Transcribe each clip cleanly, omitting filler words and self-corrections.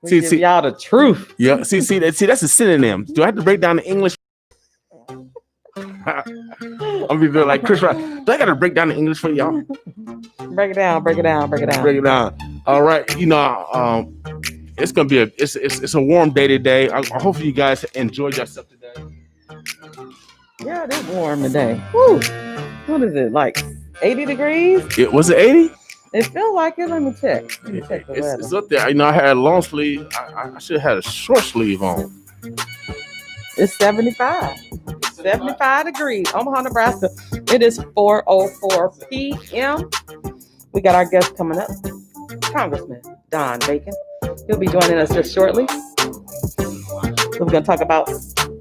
We give y'all the truth. Yeah. See, that's a synonym. Do I have to break down the English? I'm be doing like Chris Rock. Do I got to break down the English for y'all? Break it down. Break it down. Break it down. Break it down. All right. It's gonna be it's a warm day today. I hope you guys enjoyed yourself today. Yeah, it is warm today. Woo. What is it, like 80 degrees? It was it 80? It feels like it. Let me check. The weather. It's up there. I had a long sleeve. I should have had a short sleeve on. It's 75. 75 degrees. Omaha, Nebraska. It is 4:04 p.m. We got our guest coming up, Congressman Don Bacon. He'll be joining us just shortly. So we're going to talk about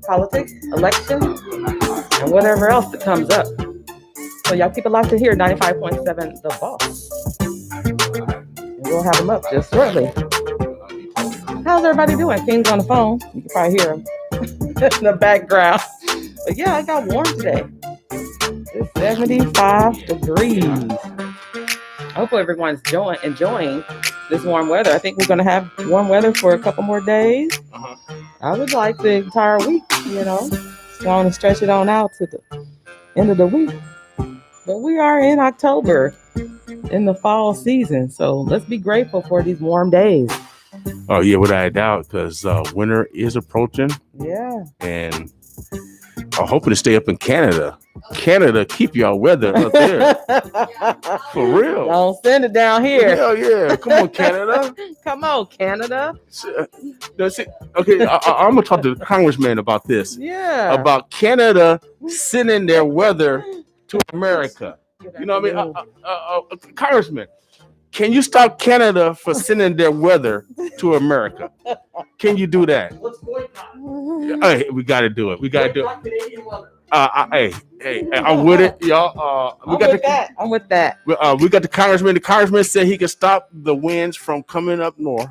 politics, election, and whatever else that comes up. So y'all keep it locked in here, 95.7 The Boss. And we'll have him up just shortly. How's everybody doing? King's on the phone. You can probably hear him in the background. But yeah, it got warm today. It's 75 degrees. Hopefully everyone's enjoying this warm weather. I think we're going to have warm weather for a couple more days. I would like the entire week, going to stretch it on out to the end of the week. But we are in October, in the fall season. So let's be grateful for these warm days. Oh, yeah, without a doubt, because winter is approaching. Yeah. And I'm hoping to stay up in Canada. Canada, keep y'all weather up there. For real. Don't send it down here. Hell yeah. Come on, Canada. Come on, Canada. Okay, I'm going to talk to the Congressman about this. Yeah. About Canada sending their weather to America. You know what I mean? Congressman, can you stop Canada for sending their weather to America? Can you do that? Let's boycott. Hey, we got to do it. We got to do it. Hey, I'm with it, y'all. I'm with that. We got the Congressman. The Congressman said he could stop the winds from coming up north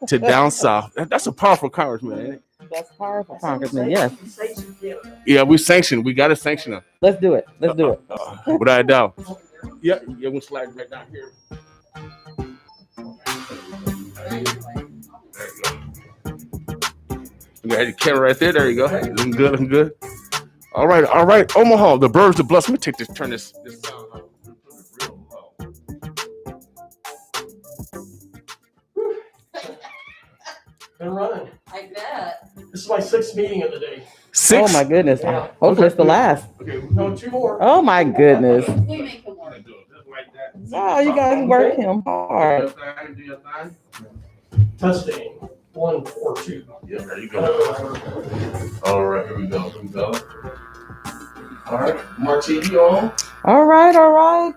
to down south. That's a powerful Congressman, ain't it? That's powerful, Congressman. Yes. Yeah, we sanction. We got to sanction them. Let's do it. Without a doubt. Yeah, we'll slide right down here. There you go. We got the camera right there. There you go. Looking good. All right. Omaha, the birds, the bluffs. Let me turn this sound up. Real low. Been running. I bet. This is my 6th meeting of the day. 6? Oh my goodness. Yeah. Hopefully it's the last. Okay, we're No, 2 more. Oh my goodness. We make it work. Oh, you guys work him hard. Testing. 1, 4, 2. Yeah, there you go. All right, here we go. All right, Martini on. All right.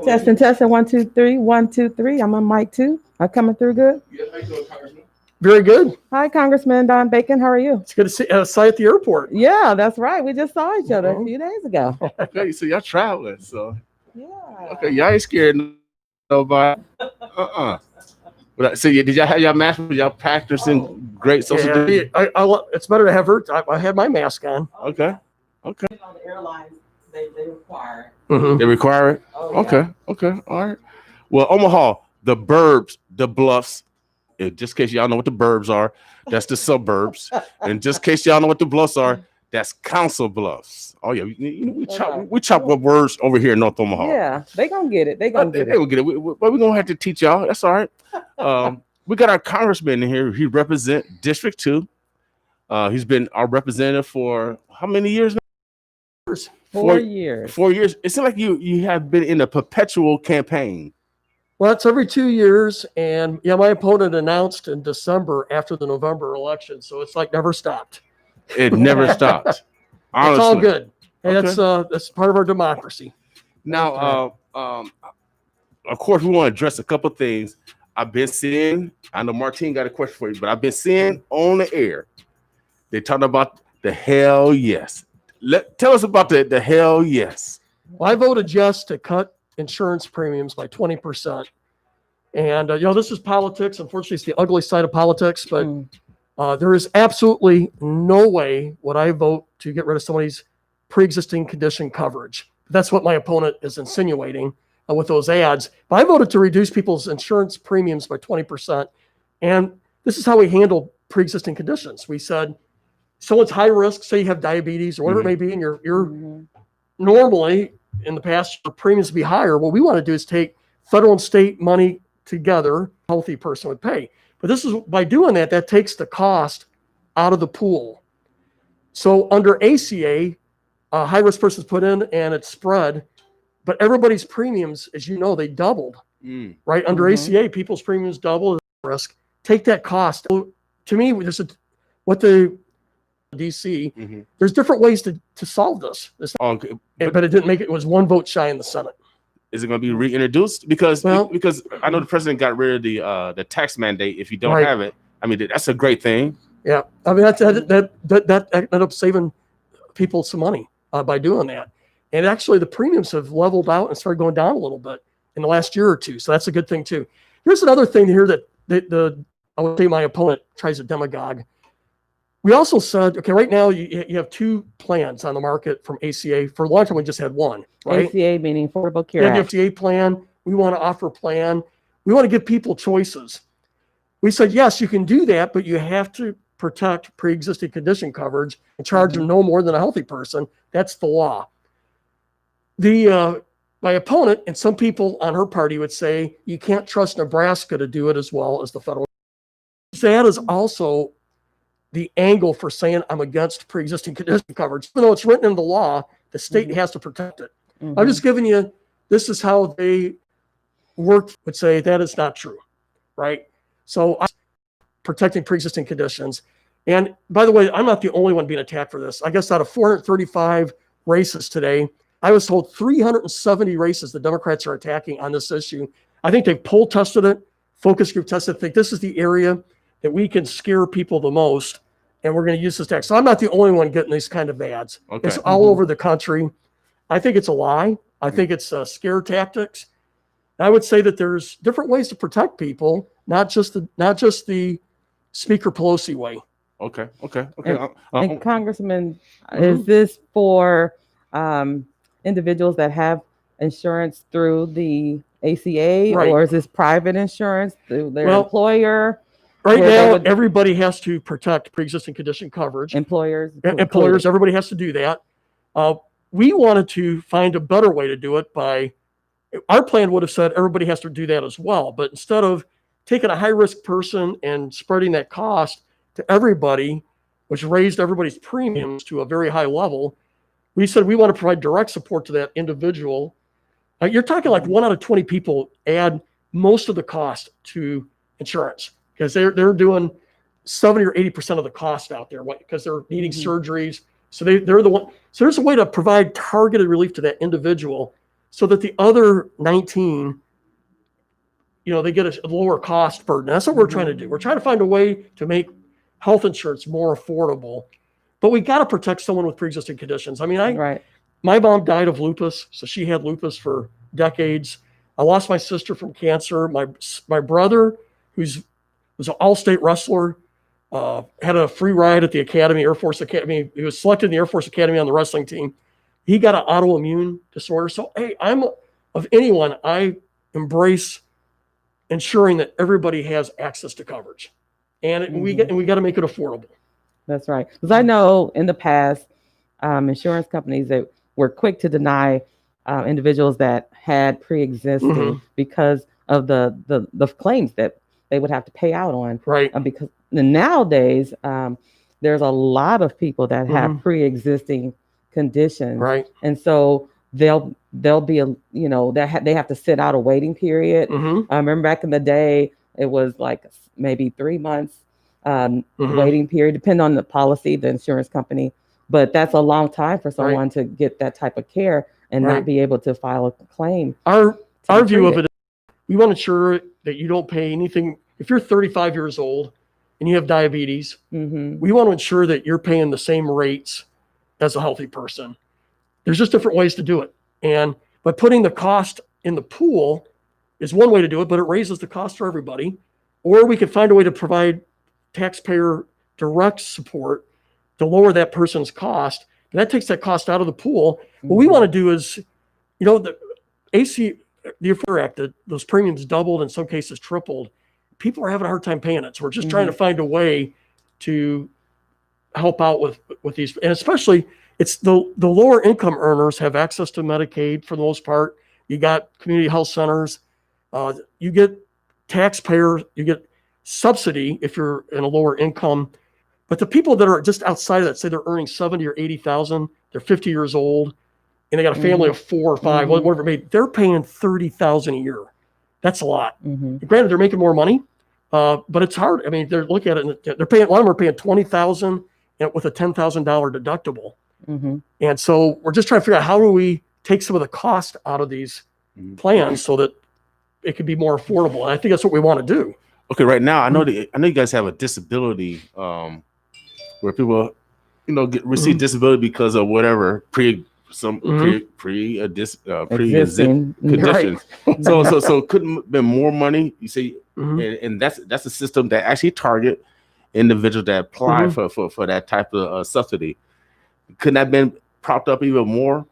Testing. 1, 2, 3. 1, 2, 3. I'm on mic 2. I'm coming through good. Yeah, how you doing, Congressman? Very good. Hi, Congressman Don Bacon. How are you? It's good to see you at the airport. Yeah, that's right. We just saw each other a few days ago. Okay, so y'all traveling, so. Yeah. Okay, y'all ain't scared nobody. But so did y'all have y'all mask? Y'all practicing great social Yeah, distancing? it's better to have her. I had my mask on. Okay. On the airlines, they require. Mm-hmm. They require it? Oh, yeah. Okay. All right. Well, Omaha, the burbs, the bluffs, just in case y'all know what the burbs are, that's the suburbs. And just in case y'all know what the bluffs are, that's Council Bluffs. Oh, yeah. We chop up words over here in North Omaha. Yeah, they gonna get it. They They will get it. But we're going to have to teach y'all. That's all right. We got our congressman in here. He represents District 2. He's been our representative for how many years now? 4 years. 4 years. It seems like you have been in a perpetual campaign. Well, it's every 2 years, and my opponent announced in December after the November election, so it's like never stopped. It never stopped. Honestly. It's all good. Hey, Okay. that's part of our democracy. Now, of course, we want to address a couple of things. I've been seeing. I know Martine got a question for you, but I've been seeing on the air. They talking about the hell yes. Tell us about the hell yes. Well, I voted yes to cut insurance premiums by 20%. And, this is politics. Unfortunately, it's the ugly side of politics, but there is absolutely no way would I vote to get rid of somebody's pre-existing condition coverage. That's what my opponent is insinuating. with those ads. But I voted to reduce people's insurance premiums by 20%. And this is how we handled pre-existing conditions. We said, someone's high risk, say you have diabetes or whatever it may be, and you're normally in the past, your premiums would be higher. What we want to do is take federal and state money together, a healthy person would pay. But this is, by doing that, that takes the cost out of the pool. So under ACA, a high risk person's put in and it's spread, but everybody's premiums, as you know, they doubled, right? Under ACA, people's premiums double risk. Take that cost. To me, there's what the DC, there's different ways to solve this. But it didn't make it. It was one vote shy in the Senate. Is it going to be reintroduced? Because I know the president got rid of the tax mandate. If you don't have it, I mean, that's a great thing. Yeah, I mean that ended up saving people some money by doing that. And actually, the premiums have leveled out and started going down a little bit in the last year or two. So that's a good thing too. Here's another thing here that I would say my opponent tries to demagogue. We also said, okay, right now you have two plans on the market from ACA. For a long time, we just had one, right? ACA meaning Affordable Care Act. The ACA plan. We want to offer a plan. We want to give people choices. We said, yes, you can do that, but you have to protect pre-existing condition coverage and charge them no more than a healthy person. That's the law. My opponent and some people on her party would say you can't trust Nebraska to do it as well as the federal. That is also the angle for saying I'm against pre-existing condition coverage. Even though it's written in the law, the state has to protect it. I'm just giving you, this is how they work, would say that is not true, right? So I'm protecting pre-existing conditions. And by the way, I'm not the only one being attacked for this. I guess out of 435 races today, I was told 370 races the Democrats are attacking on this issue. I think they've poll tested it, focus group tested it. I think this is the area that we can scare people the most, and we're going to use this tax. So I'm not the only one getting these kind of ads. Okay. It's all over the country. I think it's a lie. I think it's scare tactics. I would say that there's different ways to protect people, not just the Speaker Pelosi way. Okay. And Congressman, is this for individuals that have insurance through the ACA, or is this private insurance through their employer? Right now, everybody has to protect pre-existing condition coverage. Employers, everybody has to do that. We wanted to find a better way to do it our plan would have said everybody has to do that as well. But instead of taking a high-risk person and spreading that cost to everybody, which raised everybody's premiums to a very high level, we said we want to provide direct support to that individual. You're talking like 1 out of 20 people add most of the cost to insurance, because they're doing 70 or 80% of the cost out there because they're needing surgeries. So they're the one. So there's a way to provide targeted relief to that individual so that the other 19, they get a lower cost burden. That's what we're trying to do. We're trying to find a way to make health insurance more affordable, but we got to protect someone with pre-existing conditions. I mean, my mom died of lupus, so she had lupus for decades. I lost my sister from cancer. My brother, was an all-state wrestler, had a free ride at the Air Force Academy. He was selected in the Air Force Academy on the wrestling team. He got an autoimmune disorder. So, hey, of anyone, I embrace ensuring that everybody has access to coverage, and we got to make it affordable. That's right. Because I know in the past, insurance companies that were quick to deny individuals that had pre-existing because of the claims that they would have to pay out on. Right. Because nowadays, there's a lot of people that have pre-existing conditions. Right. And so they'll be they have to sit out a waiting period. I remember back in the day, it was like maybe 3 months waiting period, depending on the policy, the insurance company. But that's a long time for someone to get that type of care and not be able to file a claim. Our view of it is we want to ensure that you don't pay anything. If you're 35 years old and you have diabetes, we want to ensure that you're paying the same rates as a healthy person. There's just different ways to do it. And by putting the cost in the pool is one way to do it, but it raises the cost for everybody. Or we could find a way to provide taxpayer direct support to lower that person's cost. And that takes that cost out of the pool. What we want to do is, the the Affordable Act, those premiums doubled, in some cases tripled. People are having a hard time paying it. So we're just trying to find a way to help out with these. And especially, it's the lower income earners have access to Medicaid for the most part. You got community health centers. You get you get subsidy if you're in a lower income. But the people that are just outside of that, say they're earning 70 or 80,000, they're 50 years old, and they got a family of 4 or 5, whatever it may be, they're paying 30,000 a year. That's a lot. Granted, they're making more money, but it's hard. I mean, they're looking at it, and they're paying. A lot of them are paying 20,000 with a $10,000 deductible. And so we're just trying to figure out how do we take some of the cost out of these plans so that it could be more affordable. And I think that's what we want to do. Okay, right now I know you guys have a disability where people, receive disability because of whatever pre-existing conditions. Right. So couldn't have been more money. You see, and that's a system that actually target individuals that apply for that type of subsidy. Couldn't have been propped up even more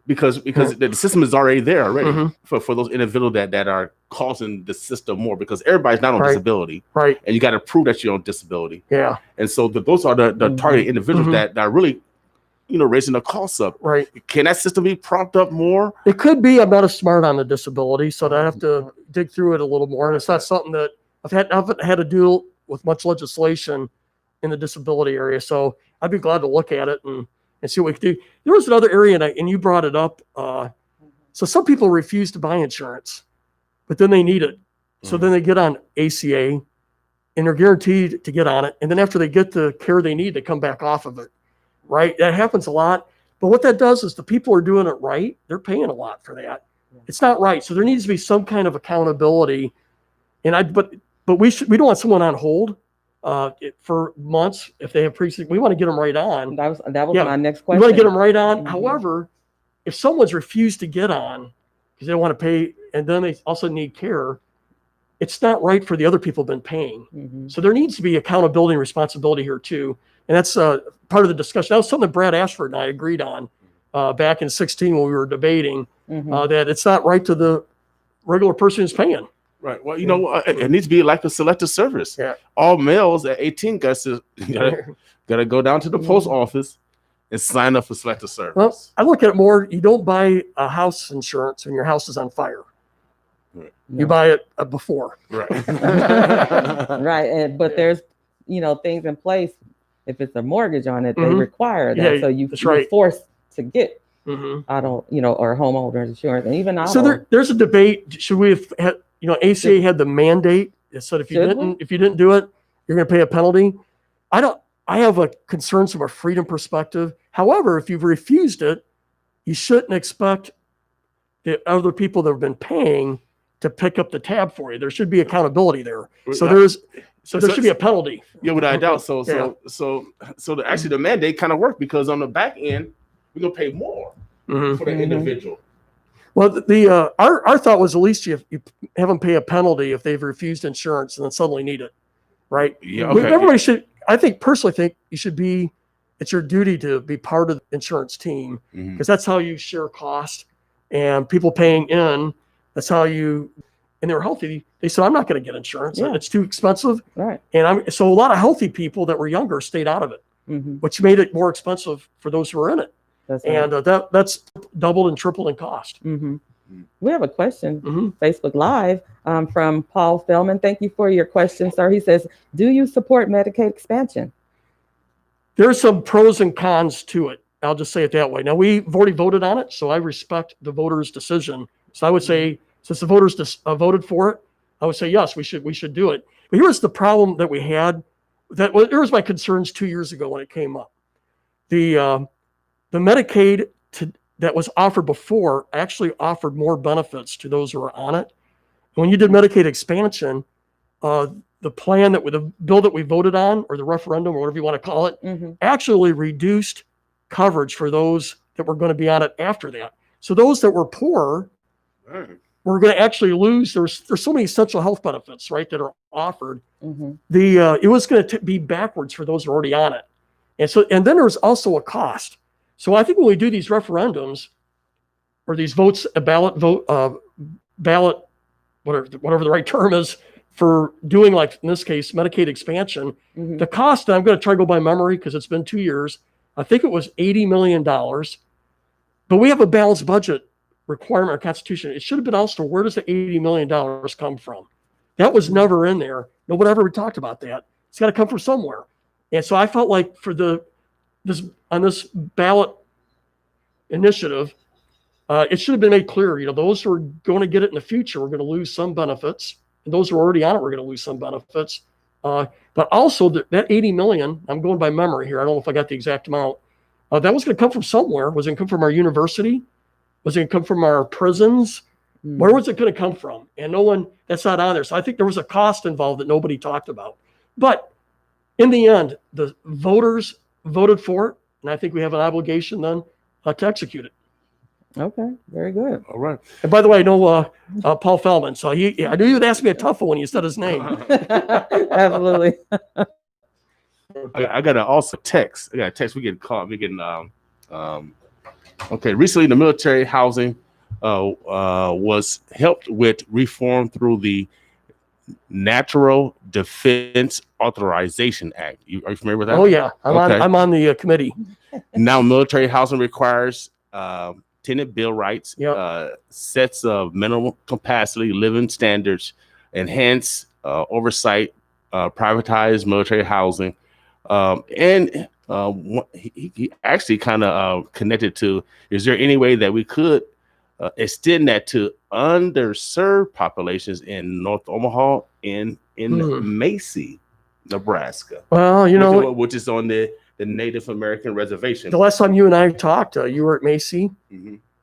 because the system is already there already for those individuals that are causing the system more, because everybody's not on disability, right? And you got to prove that you're on disability. Yeah. And so those are the target individuals that are really, raising the costs up. Right. Can that system be propped up more? It could be. I'm not as smart on the disability, so I have to dig through it a little more. And it's not something that I haven't had to deal with much legislation in the disability area. So I'd be glad to look at it and see what we can do. There was another area, and you brought it up. So some people refuse to buy insurance, but then they need it. So then they get on ACA, and they're guaranteed to get on it. And then after they get the care they need, they come back off of it, right? That happens a lot. But what that does is the people who are doing it right, they're paying a lot for that. It's not right. So there needs to be some kind of accountability. But we don't want someone on hold for months if they have we want to get them right on. That was my next question. We want to get them right on. However, if someone's refused to get on because they don't want to pay, and then they also need care, it's not right for the other people who've been paying. So there needs to be accountability and responsibility here too. And that's part of the discussion. That was something that Brad Ashford and I agreed on back in 2016 when we were debating that it's not right to the regular person who's paying. Right. Well, it needs to be like a selective service. Yeah. All males at 18 gotta go down to the post office and sign up for selective service. Well, I look at it more. You don't buy a house insurance when your house is on fire. Right. You buy it before. Right. Right. But there's things in place. If it's a mortgage on it, they require that. So you're forced to get or homeowners insurance, and even so there's a debate. Should we have had? ACA had the mandate that said if you didn't do it, you're going to pay a penalty. I have a concerns from a freedom perspective. However, if you've refused it, you shouldn't expect the other people that have been paying to pick up the tab for you. There should be accountability there. So there should be a penalty. Yeah, without a doubt. So actually the mandate kind of worked, because on the back end we're gonna pay more for the individual. Well, our thought was at least you have them pay a penalty if they've refused insurance and then suddenly need it, right? Yeah. Okay. Everybody should. I personally think you should be. It's your duty to be part of the insurance team, because that's how you share cost, and people paying in. That's how you. And they were healthy. They said, "I'm not going to get insurance. It's too expensive." Right. And so a lot of healthy people that were younger stayed out of it, which made it more expensive for those who were in it. That's doubled and tripled in cost. We have a question, Facebook Live, from Paul Feldman. Thank you for your question, sir. He says, do you support Medicaid expansion? There's some pros and cons to it. I'll just say it that way. Now, we've already voted on it, so I respect the voters' decision. So I would say, since the voters voted for it, I would say, yes, we should do it. But here's the problem that we had. There was my concerns 2 years ago when it came up. The Medicaid that was offered before actually offered more benefits to those who are on it. When you did Medicaid expansion, the plan the bill that we voted on, or the referendum, or whatever you want to call it, actually reduced coverage for those that were going to be on it after that. So those that were poor were going to actually lose. There's so many essential health benefits, right, that are offered. It was going to be backwards for those who are already on it. And then there's also a cost. So I think when we do these referendums or these ballot ballot, whatever the right term is, for doing, like in this case, Medicaid expansion. Mhm. The cost, and I'm going to try to go by memory because it's been 2 years. I think it was $80 million. But we have a balanced budget requirement in our Constitution. It should have been also, where does the $80 million come from? That was never in there. Nobody ever talked about that. It's got to come from somewhere. And so I felt like for this ballot initiative, it should have been made clear, those who are going to get it in the future, we're going to lose some benefits. And those who are already on it, we're going to lose some benefits. But also that 80 million, I'm going by memory here. I don't know if I got the exact amount. That was going to come from somewhere. Was it going to come from our university? Was it going to come from our prisons? Where was it going to come from? And that's not on there. So I think there was a cost involved that nobody talked about. But in the end, the voters voted for it. And I think we have an obligation then to execute it. Okay, very good. All right. And by the way, I know Paul Feldman. So I knew you'd ask me a tough one when you said his name. Absolutely. I got also text. I got a text. We getting caught. We getting okay. Recently, the military housing was helped with reform through the Natural Defense Authorization Act. Are you familiar with that? Oh yeah, I'm on the committee. Now, military housing requires tenant bill rights, Yep. sets of minimum capacity living standards, enhance oversight, privatized military housing. And he actually kind of connected to, is there any way that we could extend that to underserved populations in North Omaha in Macy, Nebraska? Well, which is on the Native American reservation. the last time you and I talked, you were at Macy,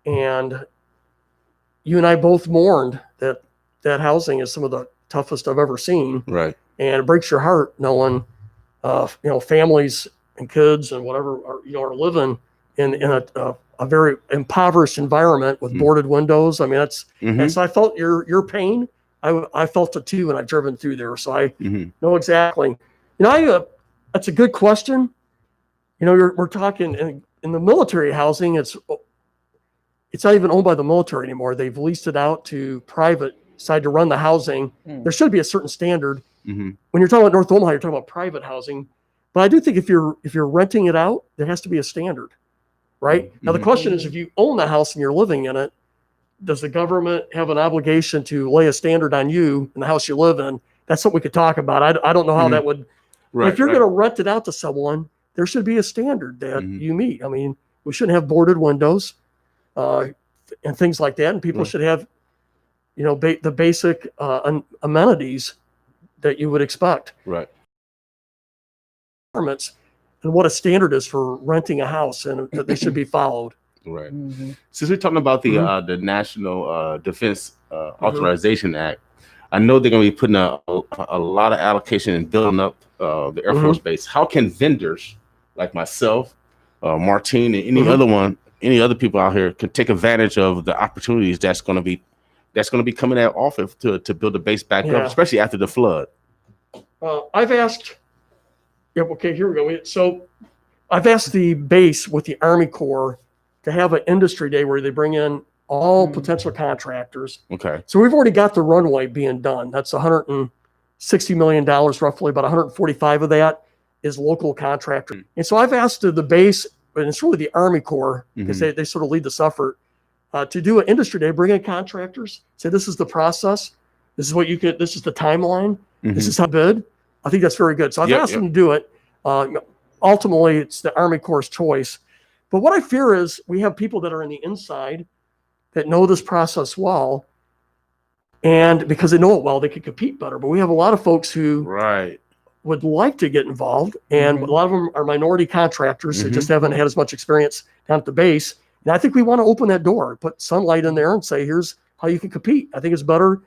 and you and I both mourned that housing is some of the toughest I've ever seen. Right. And it breaks your heart knowing, families and kids and whatever are living in a very impoverished environment with boarded windows. I mean, that's I felt your pain. I felt it too when I've driven through there. So I know exactly. That's a good question. We're talking in the military housing. It's not even owned by the military anymore. They've leased it out to private side to run the housing. There should be a certain standard. When you're talking about North Omaha, you're talking about private housing. But I do think if you're renting it out, there has to be a standard, right? Now the question is, if you own the house and you're living in it, does the government have an obligation to lay a standard on you in the house you live in? That's something we could talk about. I don't know how that would. Right. But if you're going to rent it out to someone, there should be a standard that you meet. I mean, we shouldn't have boarded windows and things like that. And people should have, the basic amenities that you would expect. Right. And what a standard is for renting a house, and that they should be followed. Right. Since we're talking about the National Defense Authorization Act, I know they're going to be putting a lot of allocation and building up the Air Force Base. How can vendors like myself, Martine, and any other people out here can take advantage of the opportunities that's going to be coming out off to build the base back up, especially after the flood? I've asked. Yeah. Okay. Here we go. So I've asked the base with the Army Corps to have an industry day where they bring in all potential contractors. Okay. So we've already got the runway being done. That's $160 million roughly, about 145 of that is local contractor. And so I've asked the base, and it's really the Army Corps, because they sort of lead this effort, to do an industry day, bring in contractors, say this is the process, this is what this is the timeline, this is how bid. I think that's very good. So I've asked them to do it. Ultimately, it's the Army Corps' choice. But what I fear is we have people that are in the inside that know this process well, and because they know it well, they can compete better. But we have a lot of folks who would like to get involved, and a lot of them are minority contractors that just haven't had as much experience down at the base. And I think we want to open that door, put sunlight in there, and say, here's how you can compete. I think it's better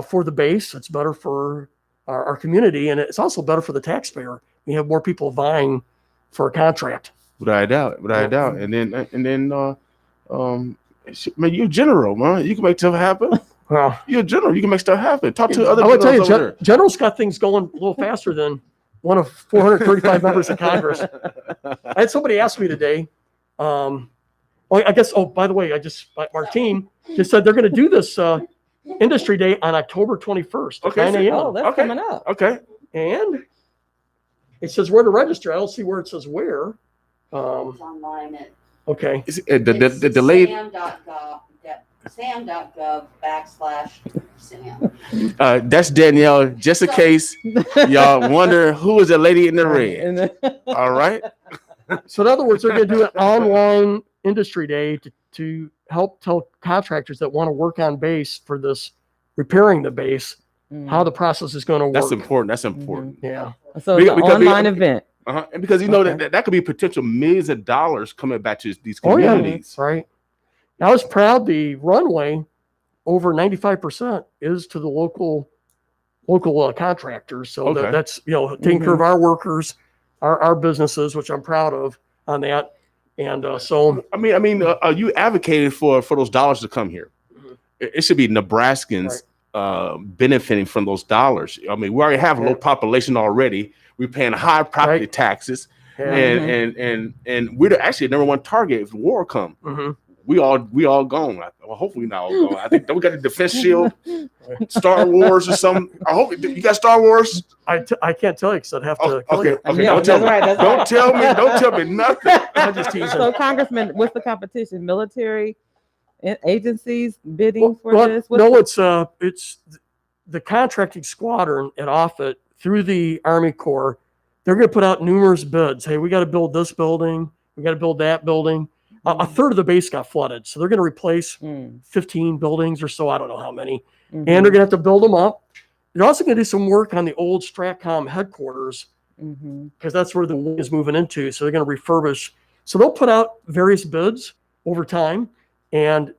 for the base. It's better for our community, and it's also better for the taxpayer. We have more people vying for a contract. Without a doubt. And then, man, you're general, man. You can make stuff happen. Well, You're a general. You can make stuff happen. Talk to other I would tell generals you, over there. General's got things going a little faster than one of 435 members of Congress. I had somebody ask me today. I guess. Oh, by the way, Martine just said they're going to do this Industry Day on October 21st at Okay, 9 so- a.m. Oh, that's Okay. coming up. Okay. And it says where to register. I don't see where it says where. It's online at Okay. The lady, sam.gov/sam. that's Danielle. Just in case y'all wonder who is the lady in the red. And All right. So in other words, they're going to do an online industry day to help tell contractors that want to work on base for this repairing the base, how the process is going to work. That's important. That's important. Yeah. So it's an Because- online event. Uh-huh. And because you know Okay. that could be potential millions of dollars coming back to these Oh, yeah. communities. Right. I was proud the runway over 95% is to the local contractors. So Okay. that's, taking care of our workers, our businesses, which I'm proud of on that. And so, I mean, you advocated for those dollars to come here. It should be Nebraskans benefiting from those dollars. I mean, we already have a low population already. We're paying high property taxes, yeah. and we're actually the number one target if the war comes. Mhm. We all gone. Well, hopefully not all gone. I think we got the defense shield, Star Wars or something. I hope you got Star Wars. I can't tell you because I'd have to. Oh, okay, okay. Yeah, Don't tell me. that's right, that's right. Don't tell me nothing. I'm just teasing. So, Congressman, what's the competition? Military agencies bidding for Well, this? no, it's the contracting squadron at Offutt through the Army Corps. They're going to put out numerous bids. Hey, we got to build this building. We got to build that building. A third of the base got flooded, so they're going to replace 15 buildings or so. I don't know how many, and they're going to have to build them up. They're also going to do some work on the old Stratcom headquarters because that's where the wing is moving into. So they're going to refurbish. So they'll put out various bids over time, and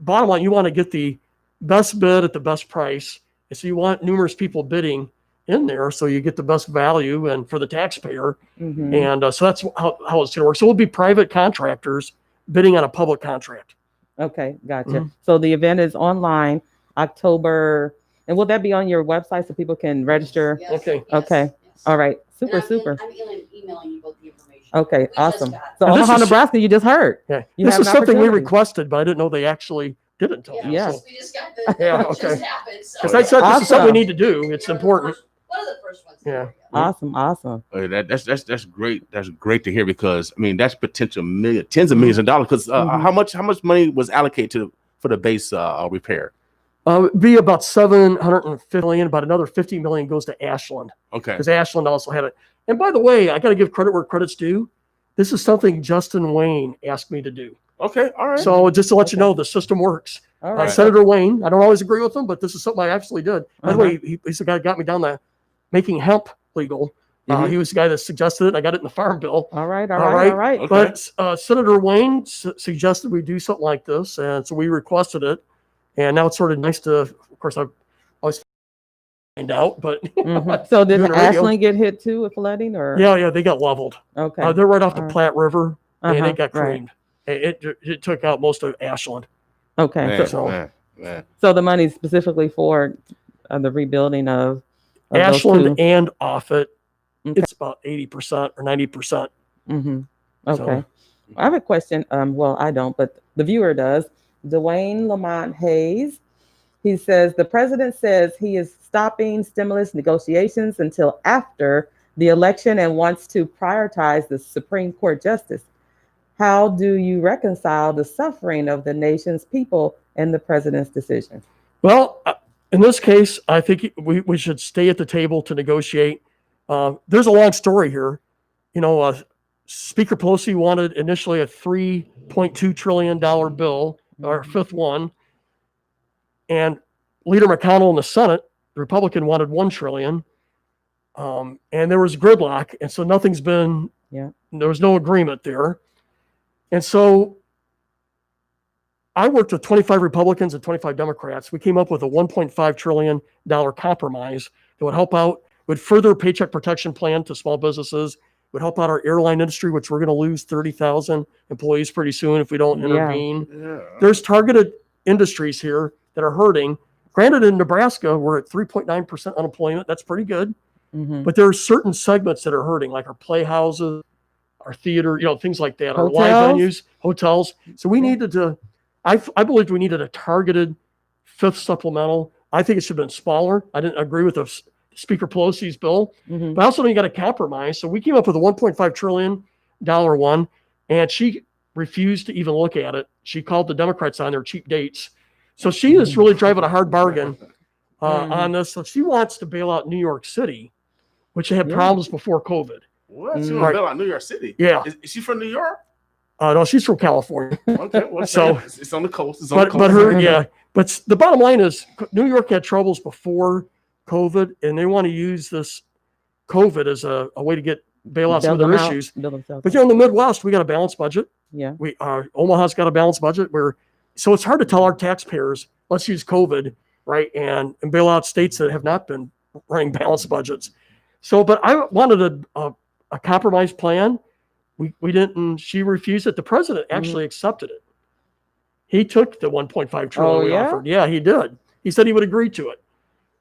bottom line, you want to get the best bid at the best price. And so you want numerous people bidding in there, so you get the best value and for the taxpayer. And so that's how it's going to work. So it'll be private contractors bidding on a public contract. Okay, gotcha. So the event is online, October, and will that be on your website so people can register? Yes, Okay. yes, Okay. yes. All right, And super. I'm emailing you both the information. Okay, We just awesome. got it. So And this Omaha, is- Nebraska, you just heard. Yeah, You this have is an something we opportunity. requested, but I didn't know they actually did it until now. Yeah. So, We just got the. Yeah, it okay. Just happened. So because I said this is something we Awesome. need to do. It's You're important. One of the first ones. Yeah. Awesome. That's great. That's great to hear because I mean that's potential tens of millions of dollars. Because how much money was allocated for the base repair? It'd be about $750 million. About another $50 million goes to Ashland Okay. because Ashland also had it. And by the way, I got to give credit where credit's due. This is something Justin Wayne asked me to do. Okay. All right. So just to let you know, the system works. All right. Senator Wayne, I don't always agree with him, but this is something I actually did. By the way, he's the guy that got me down the making hemp legal. He was the guy that suggested it. And I got it in the Farm Bill. All right. Okay. But Senator Wayne suggested we do something like this, and so we requested it. And now it's sort of nice to, of course, I always find out, but So did Doing the radio. Ashland get hit too with flooding, or? yeah, they got leveled. Okay. They're right off the All right. Platte River, and it got right. creamed. It took out most of Ashland. Okay. Man, So, man. so the money specifically for the rebuilding of those Ashland two. and Offutt, Okay. it's about 80% or 90%. Okay. So- I have a question. Well, I don't, but the viewer does. Dwayne Lamont Hayes. He says the president says he is stopping stimulus negotiations until after the election and wants to prioritize the Supreme Court justice. How do you reconcile the suffering of the nation's people and the president's decision? Well, in this case, I think we should stay at the table to negotiate. There's a long story here. Speaker Pelosi wanted initially a $3.2 trillion bill, our fifth one. And Leader McConnell in the Senate, the Republican, wanted $1 trillion. And there was gridlock. And so nothing's been, there was no agreement there. And so I worked with 25 Republicans and 25 Democrats. We came up with a $1.5 trillion compromise that would help out, would further paycheck protection plan to small businesses, would help out our airline industry, which we're going to lose 30,000 employees pretty soon if we don't intervene. Yeah. There's targeted industries here that are hurting. Granted, in Nebraska, we're at 3.9% unemployment. That's pretty good. But there are certain segments that are hurting, like our playhouses, our theater, things like that, our live Hotels? venues, hotels. So we needed to, I believed we needed a targeted fifth supplemental. I think it should have been smaller. I didn't agree with Speaker Pelosi's bill, Mhm. but I also know you got to compromise. So we came up with a $1.5 trillion one, and she refused to even look at it. She called the Democrats on their cheap dates. So she is really driving a hard bargain on this. So she wants to bail out New York City, which had Yeah. problems before COVID. What? She Mm. want to bail out New York City? Yeah. Is she from New York? No, she's from California. Okay. Well, So- it's on the coast. It's on the But coast. but her but the bottom line is New York had troubles before COVID, and they want to use this COVID as a way to get bail out some of Bail their them out, issues. bail themselves But out. in the Midwest, we got a balanced budget. Yeah. We Omaha's got a balanced budget so it's hard to tell our taxpayers, let's use COVID, right, and bail out states that have not been running balanced budgets. So, but I wanted a compromise plan. We didn't. She refused it. The president actually accepted it. He took the 1.5 trillion Oh, we yeah? offered. Yeah, he did. He said he would agree to it,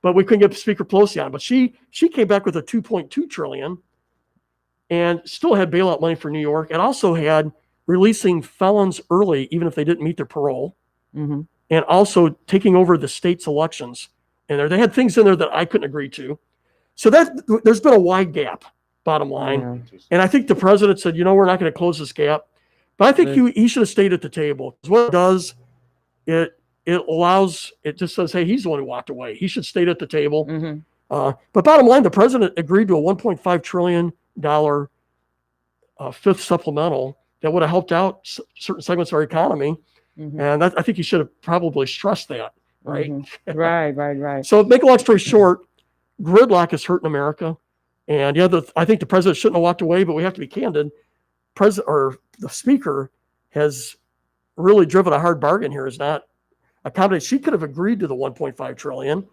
but we couldn't get Speaker Pelosi on. But she came back with a 2.2 trillion, and still had bailout money for New York, and also had releasing felons early, even if they didn't meet their parole, Mhm. and also taking over the state's elections. And they had things in there that I couldn't agree to. So there's been a wide gap, bottom line. Yeah. And I think the president said, we're not going to close this gap. But I think he should have stayed at the table. Because what it does, it just says, hey, he's the one who walked away. He should have stayed at the table. Mhm. But bottom line, the president agreed to a $1.5 trillion fifth supplemental that would have helped out certain segments of our economy. Mhm. And I think he should have probably stressed that, right? Mhm. Right. So make a long story short, gridlock is hurting America. And I think the president shouldn't have walked away, but we have to be candid. The speaker has really driven a hard bargain here. Is not accommodated. She could have agreed to the 1.5 trillion.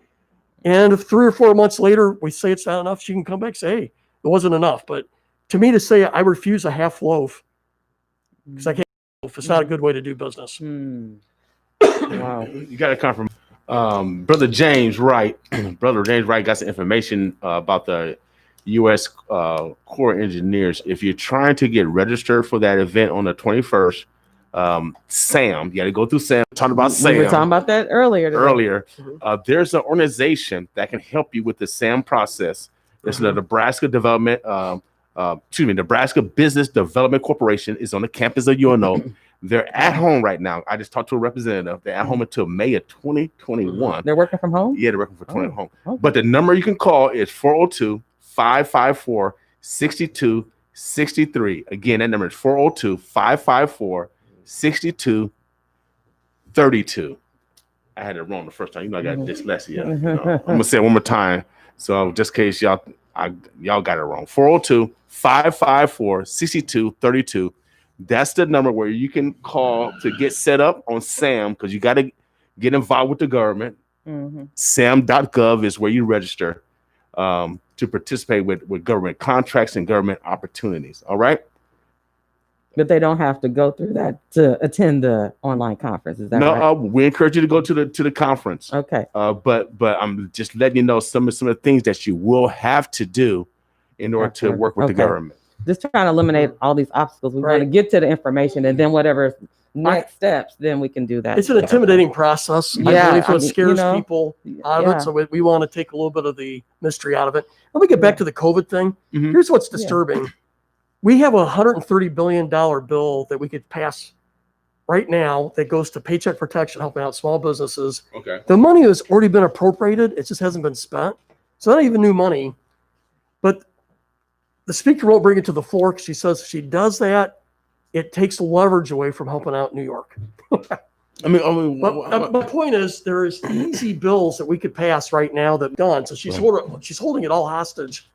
And if 3 or 4 months later we say it's not enough, she can come back and say, hey, it wasn't enough. But to me, to say I refuse a half loaf, because I can't loaf, it's not a good way to do business. Wow. You got to compromise. Brother James Wright. Brother James Wright got some information about the U.S. Corps Engineers. If you're trying to get registered for that event on the 21st, SAM, you got to go through SAM. Talking about SAM. We were talking about that earlier. There's an organization that can help you with the SAM process. It's the Nebraska Nebraska Business Development Corporation is on the campus of UNO. They're at home right now. I just talked to a representative. They're at home until May of 2021. They're working from home? Yeah, they're working for 20 at home. Okay. But the number you can call is 402-554-6263. Again, that number is 402-554-6232. I had it wrong the first time. I got dyslexia. I'm gonna say it one more time. So just in case y'all got it wrong. 402-554-6232. That's the number where you can call to get set up on SAM, because you got to get involved with the government. SAM.gov is where you register to participate with government contracts and government opportunities. All right. But they don't have to go through that to attend the online conference. Is that right? We encourage you to go to the conference. Okay. But I'm just letting you know some of the things that you will have to do in order to work with the government. Just trying to eliminate all these obstacles. We want to get to the information, and then whatever next steps, then we can do that. It's an intimidating process. Yeah, I believe it scares people out of yeah. it. So we want to take a little bit of the mystery out of it. Let me get back to the COVID thing. Mhm. Here's what's disturbing. We have a $130 billion bill that we could pass right now that goes to paycheck protection, helping out small businesses. Okay. The money has already been appropriated. It just hasn't been spent. So not even new money. But the speaker won't bring it to the floor because she says if she does that, it takes leverage away from helping out New York. But my point is, there is easy bills that we could pass right now that done. So she's holding it all hostage.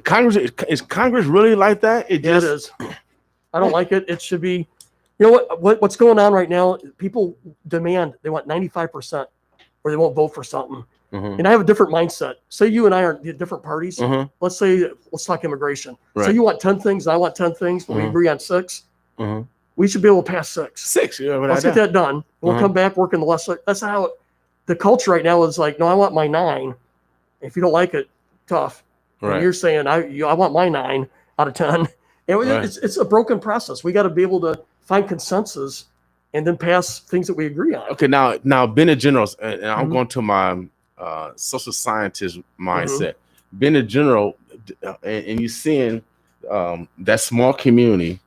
Congress is Congress really like that? It is. I don't like it. It should be. You know what's going on right now? People demand they want 95%, or they won't vote for something. And I have a different mindset. Say you and I are different parties. Let's talk immigration. Say you want 10 things, and I want 10 things, but we agree on 6. We should be able to pass 6. 6. Yeah, let's get that done. We'll come back working the less. That's how the culture right now is like. No, I want my 9. If you don't like it, tough. Right. And you're saying I want my 9 out of 10. And it's a broken process. We got to be able to find consensus and then pass things that we agree on. Okay, now being a general, and I'm Mhm. going to my social scientist mindset. Being a general, and you're seeing that small community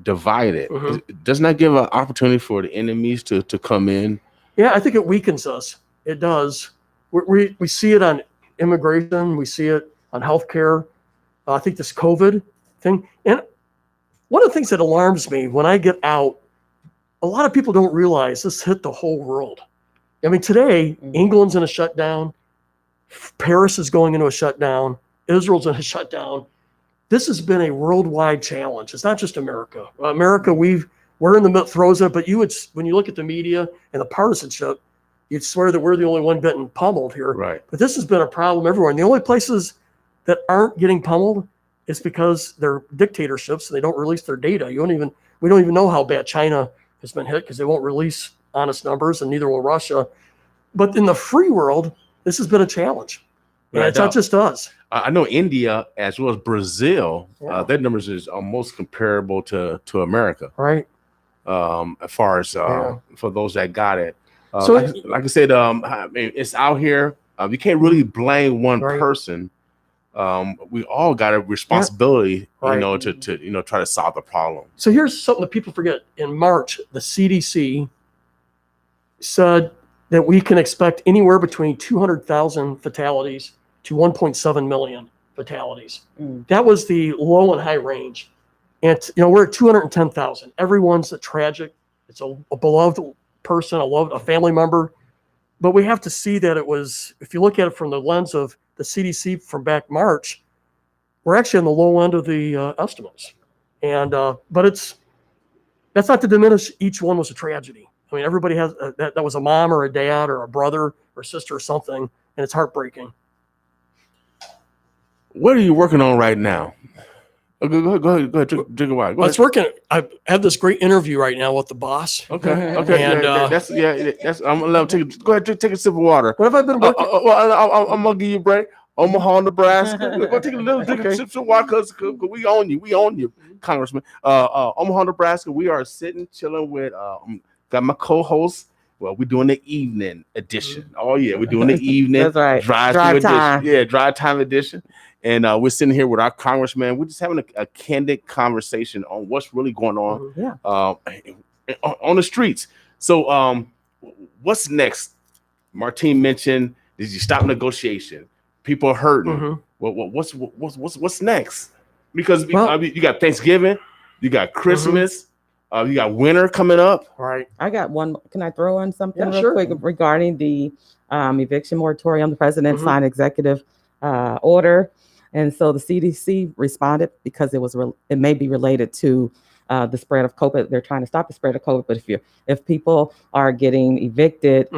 divided. Mhm. Doesn't that give an opportunity for the enemies to come in? Yeah, I think it weakens us. It does. We see it on immigration. We see it on healthcare. I think this COVID thing. And one of the things that alarms me when I get out, a lot of people don't realize this hit the whole world. I mean, today, England's in a shutdown. Paris is going into a shutdown. Israel's in a shutdown. This has been a worldwide challenge. It's not just America. America, we're in the throes of it, but when you look at the media and the partisanship, you'd swear that we're the only one getting pummeled here. Right. But this has been a problem everywhere. And the only places that aren't getting pummeled is because they're dictatorships and they don't release their data. We don't even know how bad China has been hit because they won't release honest numbers, and neither will Russia. But in the free world, this has been a challenge. And it's not just us. I know India as well as Brazil, Yeah. their numbers is almost comparable to America. Right. As far as for those that got it. So like I said, I mean, it's out here. You can't really blame one person. We all got a responsibility, Right. to try to solve the problem. So here's something that people forget. In March, the CDC said that we can expect anywhere between 200,000 fatalities to 1.7 million fatalities. That was the low and high range. And we're at 210,000. Everyone's tragic. It's a beloved person, a family member. But we have to see that it was, if you look at it from the lens of the CDC from back March, we're actually on the low end of the estimates. And but that's not to diminish each one was a tragedy. I mean, everybody has that was a mom or a dad or a brother or sister or something, and it's heartbreaking. What are you working on right now? Go ahead. Drink a while. Go It's working. I have this great interview right now with the boss. Okay. And That's. I'm gonna go ahead. Take a sip of water. What have I been working? Well, I'm gonna give you a break. Omaha, Nebraska. Go take a little sip of water because we own you. We own you, Congressman. Omaha, Nebraska. We are sitting, chilling with. Got my co-host. Well, we're doing the evening edition. Oh yeah, we're doing the evening. That's right. Drive time. Edition. Yeah, drive time edition. And we're sitting here with our congressman. We're just having a candid conversation on what's really going on on the streets. So what's next? Martine mentioned, did you stop negotiation? People are hurting. What's next? Because you got Thanksgiving, you got Christmas, you got winter coming up. Right. I got one. Can I throw in something real sure. quick regarding the eviction moratorium? The president signed executive order. And so the CDC responded because it may be related to the spread of COVID. They're trying to stop the spread of COVID. But if people are getting evicted,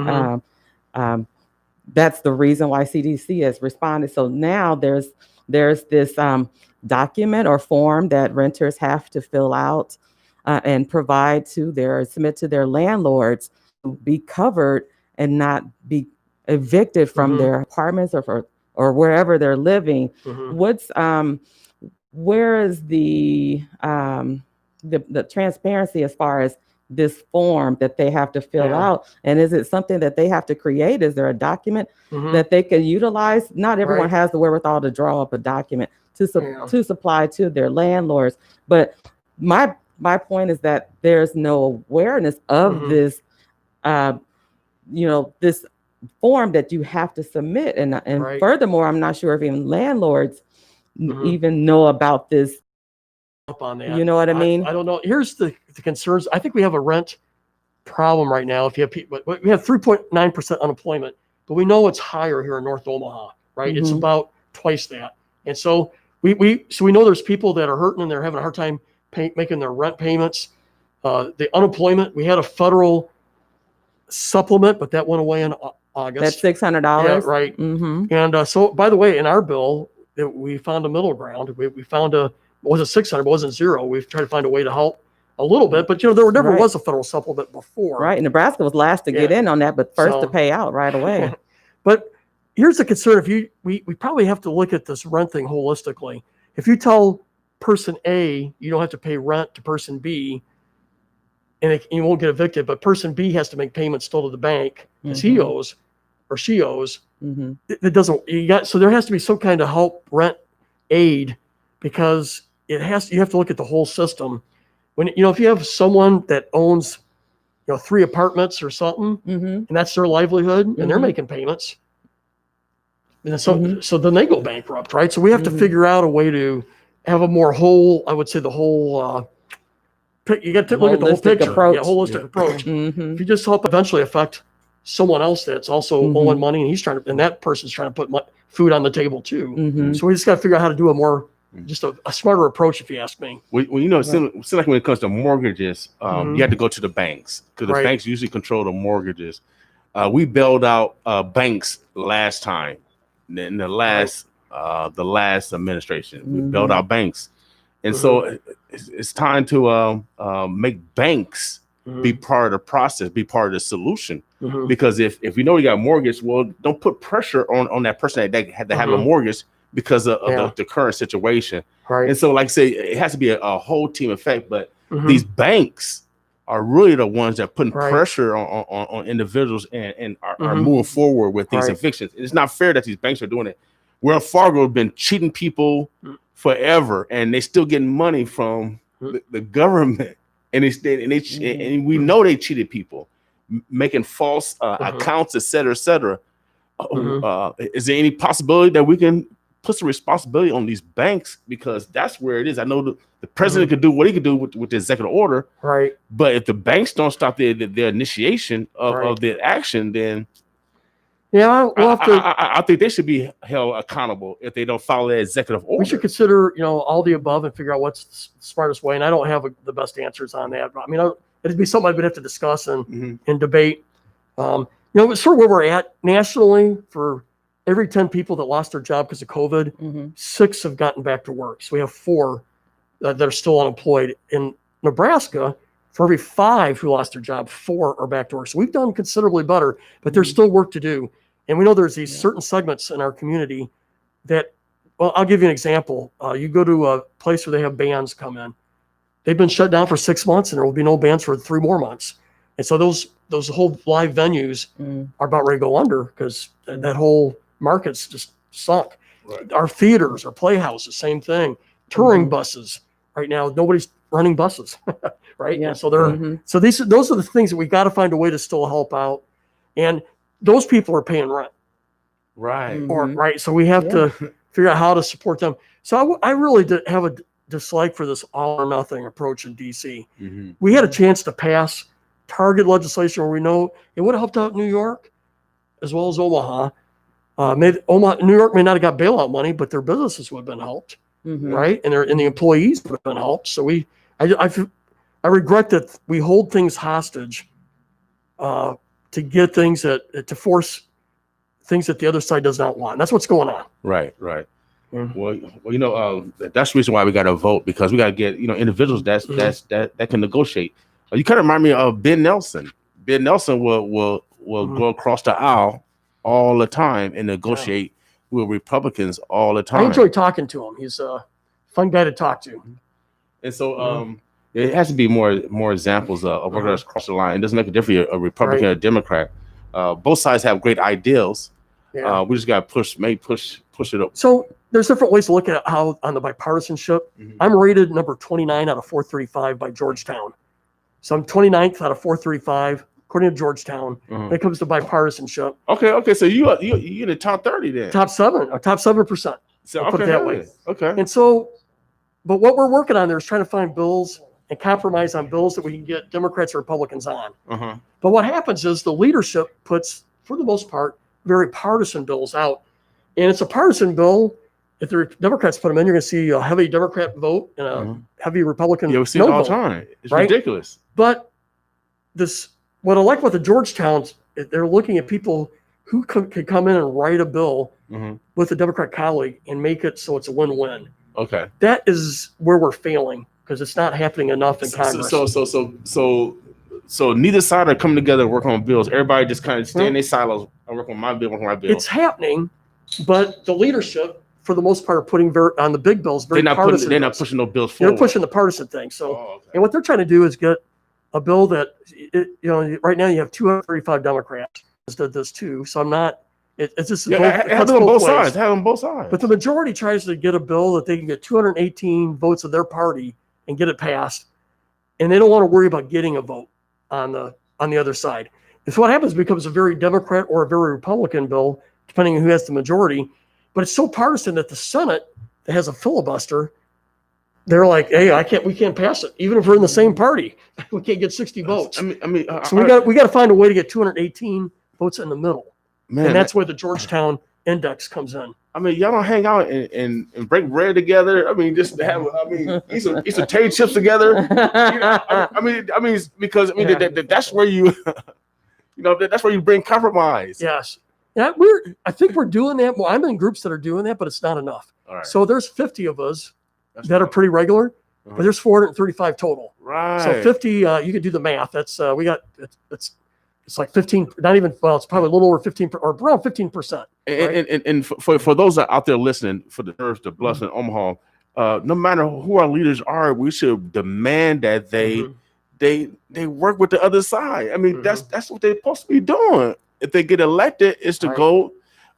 that's the reason why CDC has responded. So now there's this document or form that renters have to fill out and submit to their landlords to be covered and not be evicted from their apartments or wherever they're living. Where is the transparency as far as this form that they have to fill out? And is it something that they have to create? Is there a document that they can utilize? Not everyone has the wherewithal to draw up a document to supply to their landlords. But my point is that there's no awareness of this, this form that you have to submit. And furthermore, I'm not sure if even landlords even know about this. Up on that. You know what I mean? I don't know. Here's the concerns. I think we have a rent problem right now. If you have people, we have 3.9% unemployment, but we know it's higher here in North Omaha, right? It's about twice that. And so we know there's people that are hurting and they're having a hard time making their rent payments. The unemployment, we had a federal supplement, but that went away in August. That's $600. Yeah, right. And so, by the way, in our bill, we found a middle ground. We found it wasn't 600, but it wasn't zero. We've tried to find a way to help a little bit, but there never was a federal supplement before. Right. Nebraska was last to get in on that, but first to pay out right away. But here's the concern. We probably have to look at this rent thing holistically. If you tell person A, you don't have to pay rent to person B, and you won't get evicted, but person B has to make payments still to the bank as he owes or she owes. It doesn't, so there has to be some kind of help rent aid, because you have to look at the whole system. When, if you have someone that owns, 3 apartments or something, and that's their livelihood, and they're making payments, and so then they go bankrupt, right? So we have to figure out a way to have a more whole, I would say the whole, you got to look at the whole Holistic picture. approach. Yeah, holistic approach. If you just help eventually affect someone else that's also owing money, and and that person's trying to put food on the table too. So we just got to figure out how to do a more, just a smarter approach, if you ask me. Well, it seems like when it comes to mortgages, you have to go to the banks, because the banks usually control the mortgages. We bailed out banks last time, in the last administration. We bailed out banks, and so it's time to make banks be part of the process, be part of the solution. Because if you know you got a mortgage, well, don't put pressure on that person that had to have a mortgage because of the current situation. And so, like I say, it has to be a whole team effect. But these banks are really the ones that are putting pressure on individuals and are moving forward with these evictions. It's not fair that these banks are doing it. Wells Fargo has been cheating people forever, and they still getting money from the government. And we know they cheated people, making false accounts, et cetera, et cetera. Is there any possibility that we can put some responsibility on these banks? Because that's where it is. I know the president could do what he could do with the executive order, but if the banks don't stop their initiation of their action, then I think they should be held accountable if they don't follow that executive order. We should consider, all the above and figure out what's the smartest way. And I don't have the best answers on that. I mean, it'd be something I would have to discuss and debate. Sort of where we're at nationally. For every 10 people that lost their job because of COVID, 6 have gotten back to work. So we have 4 that are still unemployed. In Nebraska, for every 5 who lost their job, 4 are back to work. So we've done considerably better, but there's still work to do. And we know there's these certain segments in our community that, well, I'll give you an example. You go to a place where they have bands come in. They've been shut down for 6 months, and there will be no bands for 3 more months. And so those whole live venues are about ready to go under, because that whole market's just sunk. Our theaters, our playhouses, same thing. Touring buses. Right now, nobody's running buses, right? Yeah. And so those are the things that we've got to find a way to still help out. And those people are paying rent. So we have to figure out how to support them. So I really did have a dislike for this all or nothing approach in DC. We had a chance to pass target legislation where we know it would have helped out New York as well as Omaha. New York may not have got bailout money, but their businesses would have been helped, right? And the employees would have been helped. So I regret that we hold things hostage to get things to force things that the other side does not want. And that's what's going on. Right. Well, that's the reason why we got to vote, because we got to get individuals that can negotiate. You kind of remind me of Ben Nelson. Ben Nelson will go across the aisle all the time and negotiate with Republicans all the time. I enjoy talking to him. He's a fun guy to talk to. And so it has to be more examples of workers across the line. It doesn't make a difference if you're a Republican or a Democrat. Both sides have great ideals. We just got to push it up. So there's different ways to look at how on the bipartisanship. I'm rated number 29 out of 435 by Georgetown. So I'm 29th out of 435 according to Georgetown when it comes to bipartisanship. Okay. So you're in the top 30 then. Top 7%. So put it that way. Okay. And so, but what we're working on there is trying to find bills and compromise on bills that we can get Democrats or Republicans on. But what happens is the leadership puts, for the most part, very partisan bills out. And it's a partisan bill. If the Democrats put them in, you're going to see a heavy Democrat vote and a heavy Republican we see it all the time. It's ridiculous. But what I like about the Georgetowns, they're looking at people who could come in and write a bill with a Democrat colleague and make it so it's a win-win. Okay. That is where we're failing, because it's not happening enough in Congress. So neither side are coming together to work on bills. Everybody just kind of stay in their silos and work on my bill, It's happening, but the leadership, for the most part, are putting on the big bills. They're not pushing no bills forward. They're pushing the partisan thing. So, and what they're trying to do is get a bill that, right now you have 235 Democrats did this too. So I'm not, it's just, Yeah, it have cuts them on both ways. sides. Have them on both sides. But the majority tries to get a bill that they can get 218 votes of their party and get it passed. And they don't want to worry about getting a vote on the other side. And so what happens becomes a very Democrat or a very Republican bill, depending on who has the majority. But it's so partisan that the Senate that has a filibuster, they're like, hey, we can't pass it. Even if we're in the same party, we can't get 60 votes. So we got to find a way to get 218 votes in the middle. Man, and that's where the Georgetown index comes in. I mean, y'all don't hang out and break bread together. I mean, just to have, eat some potato chips together. Because that's where you, that's where you bring compromise. Yes. Yeah, I think we're doing that. Well, I'm in groups that are doing that, but it's not enough. All right. So there's 50 of us that are pretty regular, but there's 435 total. Right. So 50, you could do the math. That's it's like 15, not even, well, it's probably a little over 15 or around 15%. Right? And for those that are out there listening, for the nerds, the Bluffs, and Omaha, no matter who our leaders are, we should demand that they work with the other side. I mean, that's what they're supposed to be doing. If they get elected, is to go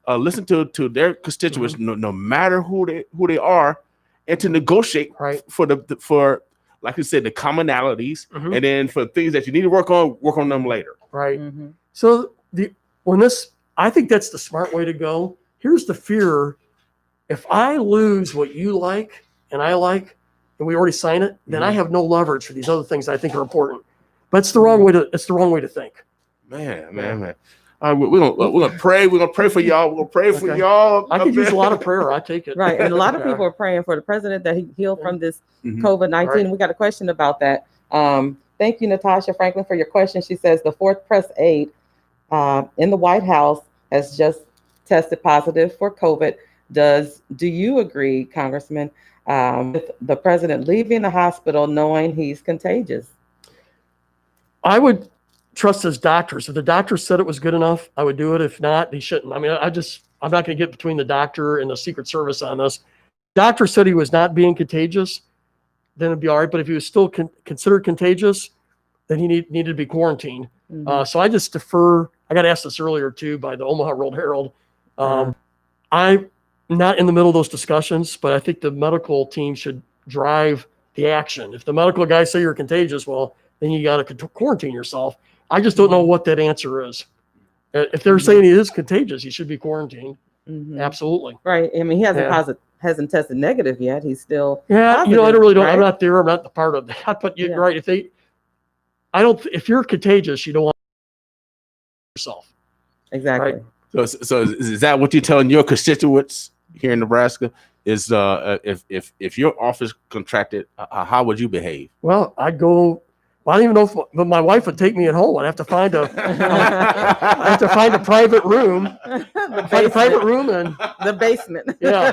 listen to their constituents, no matter who they are, and to negotiate for like you said, the commonalities, and then for things that you need to work on them later. Right. So I think that's the smart way to go. Here's the fear: if I lose what you like and I like, and we already sign it, then I have no leverage for these other things I think are important. But it's the wrong way to think. Man. We're gonna pray. We're gonna pray for y'all. We're gonna pray for y'all. I could use a lot of prayer. I take it. Right, and a lot of people are praying for the president that he heal from this COVID-19. Right. We got a question about that. Thank you, Natasha Franklin, for your question. She says the fourth press aide in the White House has just tested positive for COVID. Do you agree, Congressman, with the president leaving the hospital knowing he's contagious? I would trust his doctors. If the doctor said it was good enough, I would do it. If not, he shouldn't. I mean, I'm not going to get between the doctor and the Secret Service on this. Doctor said he was not being contagious, then it'd be all right. But if he was still considered contagious, then he needed to be quarantined. So I just defer. I got asked this earlier too by the Omaha World Herald. I'm not in the middle of those discussions, but I think the medical team should drive the action. If the medical guys say you're contagious, well, then you got to quarantine yourself. I just don't know what that answer is. If they're saying he is contagious, he should be quarantined. Absolutely. Right. I mean, he hasn't tested negative yet. He's still positive, I don't. I'm not there. I'm not the part of that. But you're right. If you're contagious, you don't want yourself. Exactly. Right? So is that what you're telling your constituents here in Nebraska? Is if your office contracted, how would you behave? Well, I'd go. Well, I don't even know but my wife would take me at home. I'd have to find a private room. Find a private room and the basement. Yeah.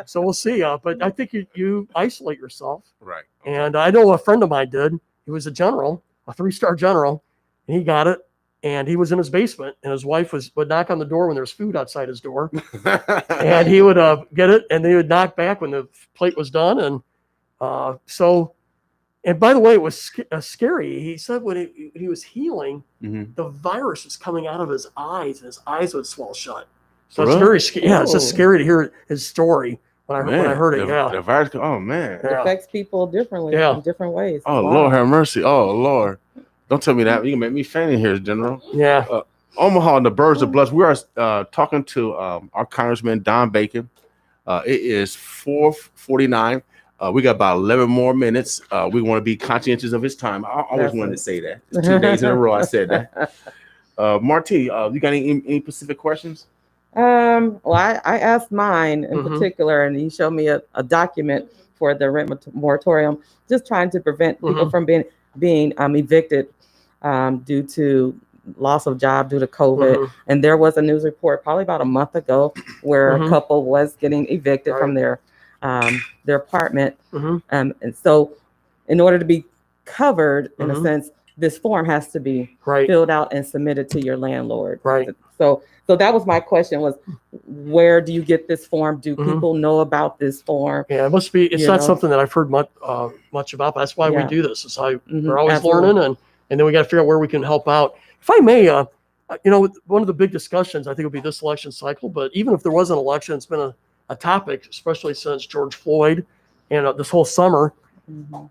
So we'll see. But I think you isolate yourself. Right. And I know a friend of mine did. He was a general, a 3-star general, and he got it. And he was in his basement, and his wife would knock on the door when there was food outside his door, and he would get it, and they would knock back when the plate was done. And and by the way, it was scary. He said when he was healing, the virus was coming out of his eyes, and his eyes would swell shut. So it's very scary. Yeah, it's just scary to hear his story when I heard it. The virus. Oh man, it affects people differently in different ways. Oh wow. Lord have mercy. Oh Lord, don't tell me that. You can make me faint in here, General. Yeah. Omaha and the Birds of Bluffs. We are talking to our Congressman Don Bacon. It is 4:49. We got about 11 more minutes. We want to be conscientious of his time. I always wanted to say that. It's 2 days in a row I said that. Marty, you got any specific questions? Well, I asked mine in particular, and he showed me a document for the rent moratorium, just trying to prevent people from being evicted due to loss of job due to COVID. And there was a news report probably about a month ago where a couple was getting evicted from their apartment. And so in order to be covered, in a sense, this form has to be filled out and submitted to your landlord. Right. So that was my question: was where do you get this form? Do people know about this form? Yeah, it must be. It's not something that I've heard much about. But that's why we do this. It's how we're always learning, and and then we got to figure out where we can help out. If I may, one of the big discussions I think will be this election cycle. But even if there was an election, it's been a topic, especially since George Floyd and this whole summer.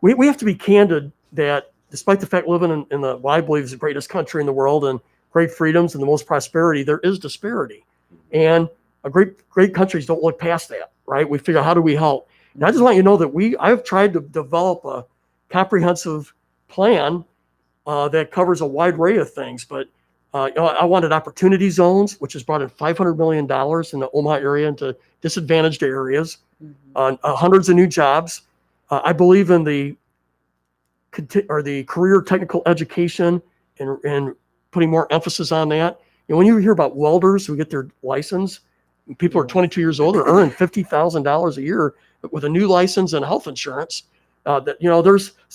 We have to be candid that despite the fact living in the what I believe is the greatest country in the world and great freedoms and the most prosperity, there is disparity, and great countries don't look past that, right? We figure out how do we help. And I just want you to know that I've tried to develop a comprehensive plan that covers a wide array of things. But I wanted opportunity zones, which has brought in $500 million in the Omaha area into disadvantaged areas, hundreds of new jobs. I believe in the career technical education and putting more emphasis on that. When you hear about welders who get their license, people are 22 years old, they're earning $50,000 a year with a new license and health insurance. So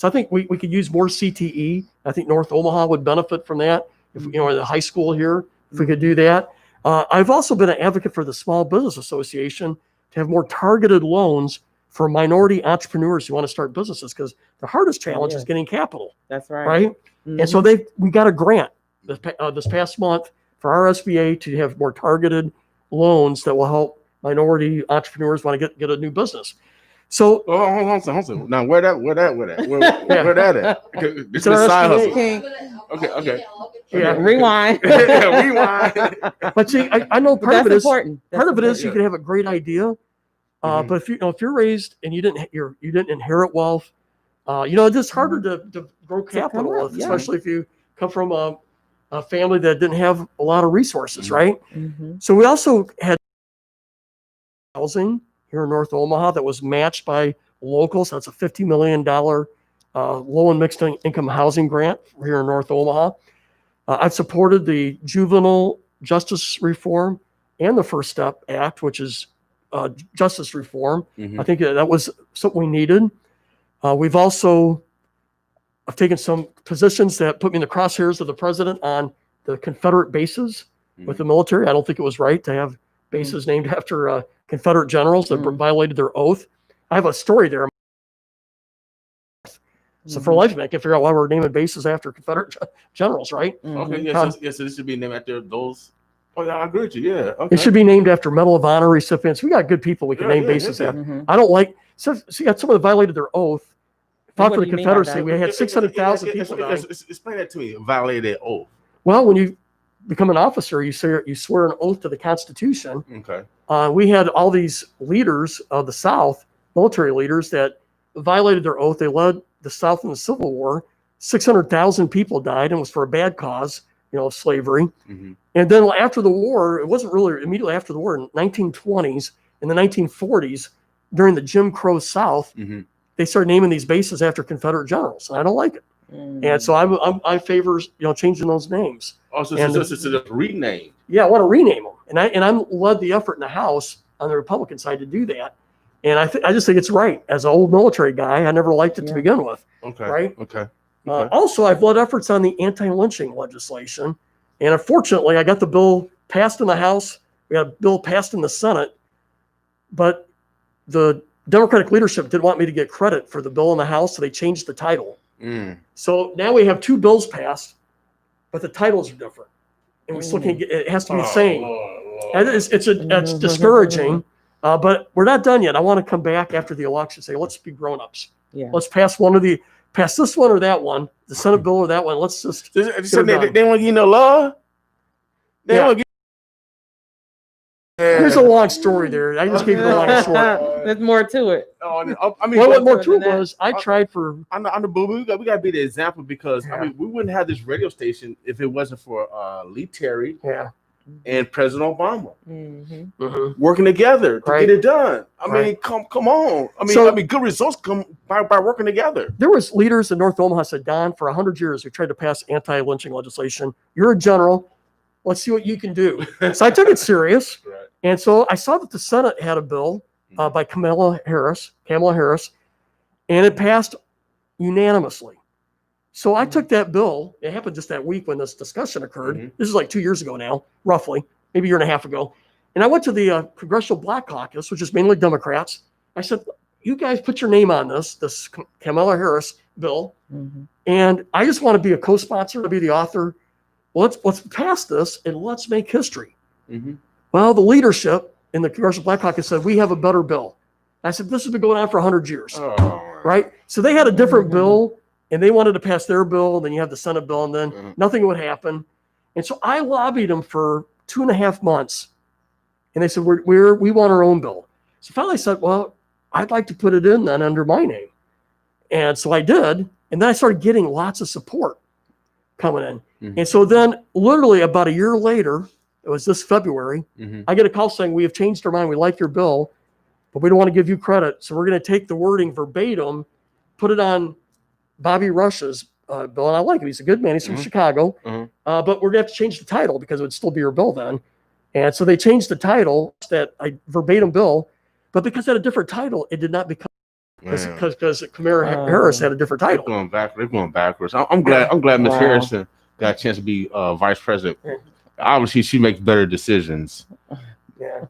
I think we could use more CTE. I think North Omaha would benefit from that. If the high school here, if we could do that. I've also been an advocate for the Small Business Association to have more targeted loans for minority entrepreneurs who want to start businesses, because the hardest challenge is getting capital. That's right. Right. And so we got a grant this past month for our SBA to have more targeted loans that will help minority entrepreneurs want to get a new business. So hold on. Now where that at? This is our a side SBA. hustle. Okay. Yeah, rewind. Rewind. But see, I know part That's of it is important. part of it is you can have a great idea, Mhm. but if you're raised and you didn't inherit wealth, it's just harder to grow capital, up, yeah. especially if you come from a family that didn't have a lot of resources, Mhm. right? Mhm. So we also had housing here in North Omaha that was matched by locals. That's a $50 million low and mixed income housing grant here in North Omaha. I've supported the Juvenile Justice Reform and the First Step Act, which is justice reform. Mhm. I think that was something we needed. I've taken some positions that put me in the crosshairs of the president on the Confederate bases with the military. I don't think it was right to have bases named after Confederate generals that violated their oath. I have a story there. So for life, I can figure out why we're naming bases after Confederate generals, right? Okay, yes, so this should be named after those. Oh, yeah, I agree with you. Yeah, okay. It should be named after Medal of Honor recipients. We got good people we can name bases after. I don't like, so you got someone that violated their oath, fought What for do the you mean by Confederacy. that? We had 600,000 people die. Explain that to me. Violated oath. Well, when you become an officer, you swear an oath to the Constitution. Okay. We had all these leaders of the South, military leaders, that violated their oath. They led the South in the Civil War. 600,000 people died, and it was for a bad cause, slavery. Mhm. And then after the war, it wasn't really immediately after the war, in the 1920s, in the 1940s, during the Jim Crow South, Mhm. they started naming these bases after Confederate generals, and I don't like it. And so I favor changing those names. Also, And- so just rename. Yeah, I want to rename them, and I'm led the effort in the House on the Republican side to do that. And I just think it's right. As an old military guy, I never liked it to begin with. Okay. Right. Okay. Also, I've led efforts on the anti-lynching legislation, and unfortunately, I got the bill passed in the House. We got a bill passed in the Senate, but the Democratic leadership didn't want me to get credit for the bill in the House, so they changed the title. So now we have two bills passed, but the titles are different, and we still can't get. It has to be the same. And it's discouraging, but we're not done yet. I want to come back after the election and say, let's be grown-ups. Yeah. Let's pass this one or that one, the Senate bill or that one. Let's just. So they want to give you no law. They Yeah. want to give. There's a long story there. I just gave you the long and short. There's more to it. I mean, What more to than it that. was, I tried for. on the boo boo, we got to be the example, because Yeah. I mean, we wouldn't have this radio station if it wasn't for Lee Terry Yeah. and President Obama Mhm. working together to Right. get it done. I Right. mean, come on. So- I mean, good results come by working together. There was leaders in North Omaha said, Don, for 100 years, we tried to pass anti-lynching legislation. You're a general. Let's see what you can do. So I took it serious. Right. And so I saw that the Senate had a bill by Kamala Harris, and it passed unanimously. So I took that bill. It happened just that week when this discussion occurred. Mhm. This is like 2 years ago now, roughly, maybe a year and a half ago. And I went to the Congressional Black Caucus, which is mainly Democrats. I said, you guys put your name on this Kamala Harris bill, Mhm. and I just want to be a co-sponsor, to be the author. Well, let's pass this and let's make history. Mhm. Well, the leadership in the Congressional Black Caucus said, we have a better bill. I said, this has been going on for 100 years, Oh, right? So they had a different Mhm. bill, and they wanted to pass their bill, and then you have the Senate bill, and then Mhm. nothing would happen. And so I lobbied them for 2.5 months, and they said, we want our own bill. So finally I said, well, I'd like to put it in then under my name. And so I did, and then I started getting lots of support coming in. Mhm. And so then literally about a year later, it was this February, Mhm. I get a call saying, we have changed our mind. We like your bill, but we don't want to give you credit. So we're going to take the wording verbatim, put it on Bobby Rush's bill. And I like him. He's a good man. He's from Mhm. Chicago. Mhm. But we're going to have to change the title because it would still be your bill then. And so they changed the title, that verbatim bill, but because it had a different title, it did not become, Man. because Kamala Harris had a different They're title. going back. They're going backwards. I'm glad. I'm glad Miss Wow. Harrison got a chance to be vice president. Obviously, she makes better decisions, Yeah.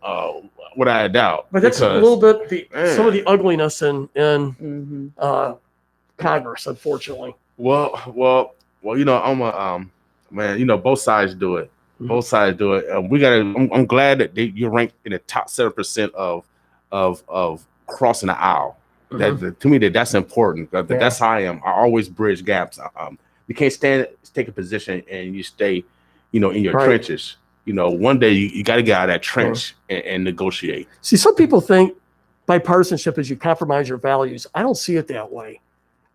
without a doubt. But that's a because- little bit some of Man. the ugliness in Mhm. Congress, unfortunately. Well. You know, I'm a man. You know, both sides do it. Both sides do it. We gotta. I'm glad that you're ranked in the top 7% of crossing the aisle. That to me, that's important. That's how I am. I always bridge gaps. You can't take a position and you stay, in your Right. trenches. One day you got to get out of that trench and negotiate. See, some people think bipartisanship is you compromise your values. I don't see it that way.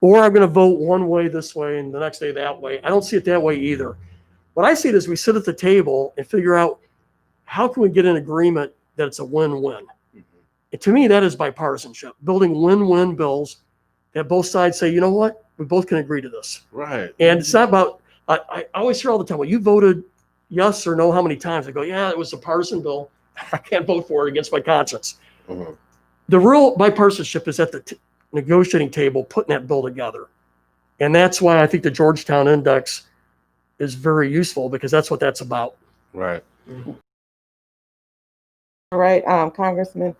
Or I'm going to vote one way this way and the next day that way. I don't see it that way either. What I see it is we sit at the table and figure out how can we get an agreement that it's a win-win. And to me, that is bipartisanship, building win-win bills that both sides say, you know what, we both can agree to this. Right. And it's not about, I always hear all the time, well, you voted yes or no how many times? I go, yeah, it was a partisan bill. I can't vote for it against my conscience. Mhm. The real bipartisanship is at the negotiating table, putting that bill together. And that's why I think the Georgetown Index is very useful, because that's what that's about. Right. All right, Congressman.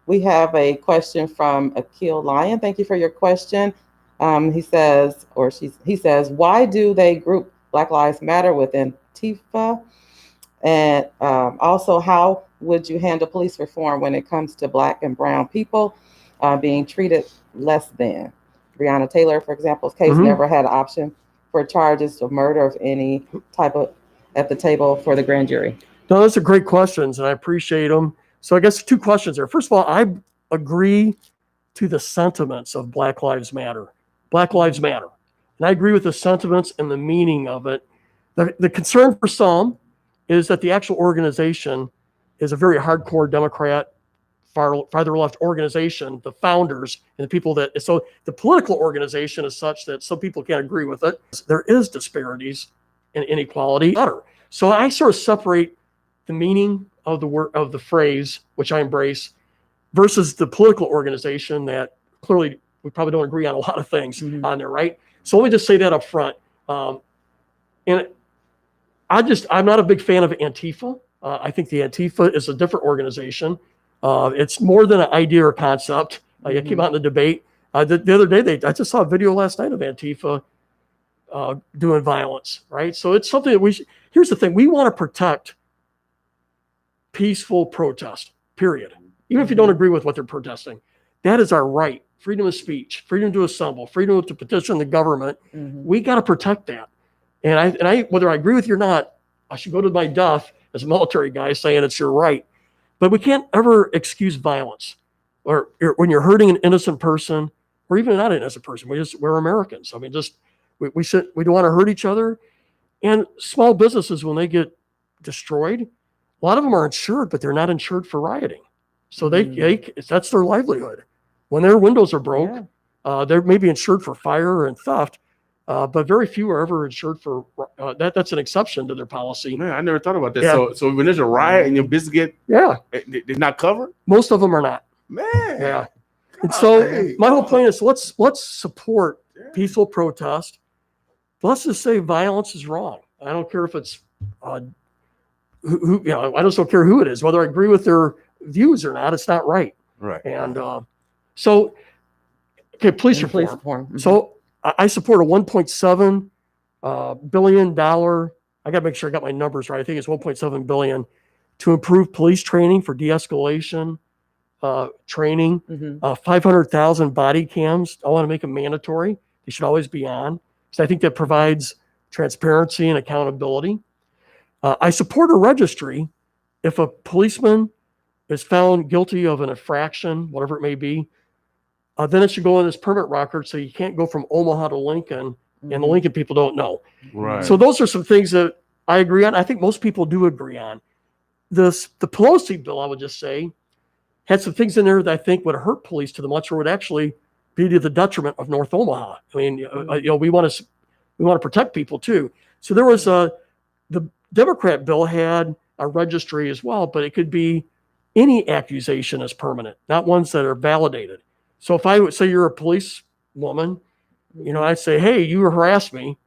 We have a question from Akil Lyon. Thank you for your question. He says, why do they group Black Lives Matter with Antifa? And also, how would you handle police reform when it comes to Black and brown people being treated less than? Breonna Taylor, for example's case, never had an option for charges of murder of any type at the table for the grand jury. No, those are great questions, and I appreciate them. So I guess 2 questions there. First of all, I agree to the sentiments of Black Lives Matter. Black Lives Matter. And I agree with the sentiments and the meaning of it. The concern for some is that the actual organization is a very hardcore Democrat, farther left organization, the founders and the people so the political organization is such that some people can't agree with it. There is disparities and inequality. So I sort of separate the meaning of the word, of the phrase, which I embrace, versus the political organization that clearly we probably don't agree on a lot of things on there, right? So let me just say that up front. And I'm not a big fan of Antifa. I think the Antifa is a different organization. It's more than an idea or concept. It came out in the debate. The other day, I just saw a video last night of Antifa doing violence, right? So it's something that here's the thing. We want to protect peaceful protest, period. Even if you don't agree with what they're protesting, that is our right. Freedom of speech, freedom to assemble, freedom to petition the government. We got to protect that. And I, whether I agree with you or not, I should go to my death as a military guy saying it's your right. But we can't ever excuse violence, or when you're hurting an innocent person, or even not an innocent person. We're Americans. I mean, we don't want to hurt each other. And small businesses, when they get destroyed, a lot of them are insured, but they're not insured for rioting. So that's their livelihood. When their windows are broke, they're maybe insured for fire and theft, but very few are ever insured for that's an exception to their policy. Man, I never thought about that. Yeah. So when there's a riot and your business they're not covered? Most of them are not. Man. Yeah. And so dang. my whole point is let's support peaceful protest. Let's just say violence is wrong. I don't care if it's I just don't care who it is, whether I agree with their views or not. It's not right. Right. And so Okay, police And reform. police reform. Mhm. So I support a $1.7 billion. I got to make sure I got my numbers right. I think it's 1.7 billion to improve police training for de-escalation training. Mhm. 500,000 body cams. I want to make them mandatory. They should always be on because I think that provides transparency and accountability. I support a registry. If a policeman is found guilty of an infraction, whatever it may be, then it should go in this permit record so you can't go from Omaha to Lincoln and the Mhm. Lincoln people don't know. Right. So those are some things that I agree on. I think most people do agree on. The Pelosi bill, I would just say, had some things in there that I think would hurt police to the much or would actually be to the detriment of North Omaha. I mean, we want to protect people too. So there was the Democrat bill had a registry as well, but it could be any accusation is permanent, not ones that are validated. So if I would say you're a police woman, I'd say, hey, you harassed me,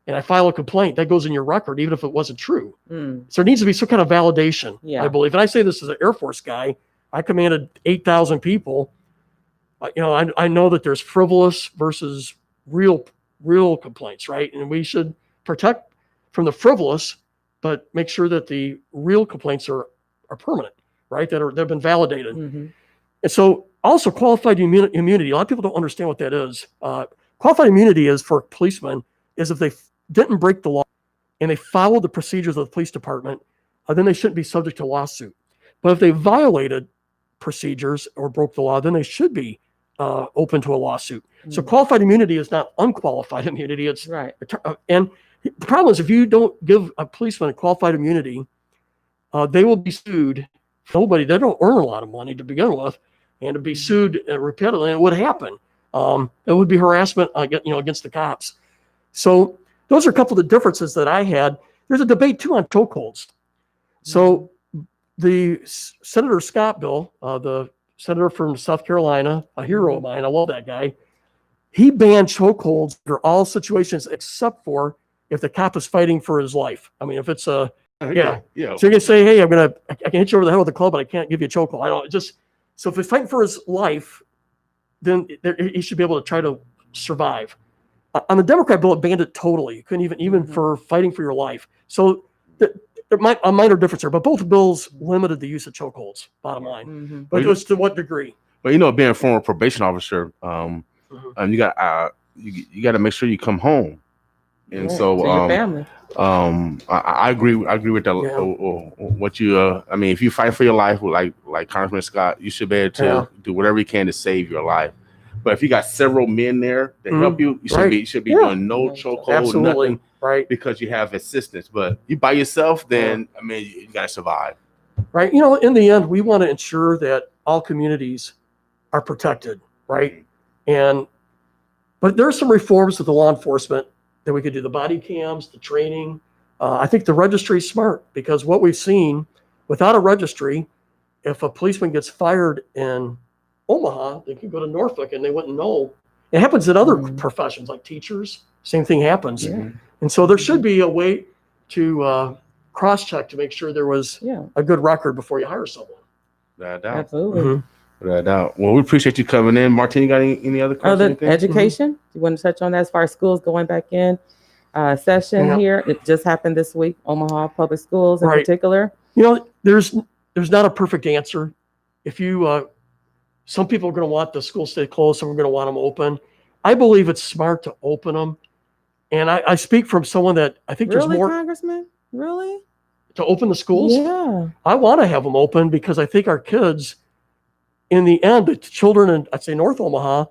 and I file a complaint, that goes in your record, even if it wasn't true. Mm. So there needs to be some kind of validation, Yeah. I believe. And I say this as an Air Force guy. I commanded 8,000 people. I know that there's frivolous versus real complaints, right? And we should protect from the frivolous, but make sure that the real complaints are permanent, right? They've been validated. Mhm. And so also qualified immunity. A lot of people don't understand what that is. Qualified immunity is for policemen is if they didn't break the law and they followed the procedures of the police department, then they shouldn't be subject to lawsuit. But if they violated procedures or broke the law, then they should be open to a lawsuit. So Mm. qualified immunity is not unqualified immunity. It's Right. and the problem is if you don't give a policeman a qualified immunity, they will be sued. Nobody, they don't earn a lot of money to begin with, and to be sued repeatedly, it would happen. It would be harassment, against the cops. So those are a couple of the differences that I had. There's a debate too on chokeholds. So the Senator Scott bill, the senator from South Carolina, a hero of mine, I love that guy. He banned chokeholds for all situations except for if the cop is fighting for his life. I mean, if it's a Yeah. so you're gonna say, hey, I can hit you over the head with a club, but I can't give you a chokehold. I don't just so if he's fighting for his life, then he should be able to try to survive. On the Democrat bill, it banned it totally. You couldn't even for fighting for your life. So there might a minor difference there, but both bills limited the use of chokeholds. Bottom line, Mhm. but it was to what degree? But being a former probation officer, you got to make sure you come home. And Right. so, To your family. I agree with that. Yeah. What you, I mean, if you fight for your life, like Congressman Scott, you should be able to do whatever you can to save your life. But if you got several men there to help you, you should be doing no chokehold, Absolutely. nothing, Right. because you have assistance. But you by yourself, then I mean, you got to survive. Right. In the end, we want to ensure that all communities are protected, right? But there are some reforms with the law enforcement that we could do, the body cams, the training. I think the registry is smart because what we've seen without a registry, if a policeman gets fired in Omaha, they could go to Norfolk and they wouldn't know. It happens in other professions like teachers. Same thing happens. Yeah. And so there should be a way to cross-check to make sure there was a good record before you hire someone. Without a doubt. Absolutely. Without a doubt. Well, we appreciate you coming in. Martin, you got any other questions? Education. You want to touch on that as far as schools going back in session here? It just happened this week. Omaha Public Schools in particular. There's not a perfect answer. If you some people are going to want the school stay closed, some are going to want them open. I believe it's smart to open them. And I speak from someone that I think there's more. Congressman? Really? To open the schools? Yeah. I want to have them open because I think our kids, in the end, the children in, I'd say, North Omaha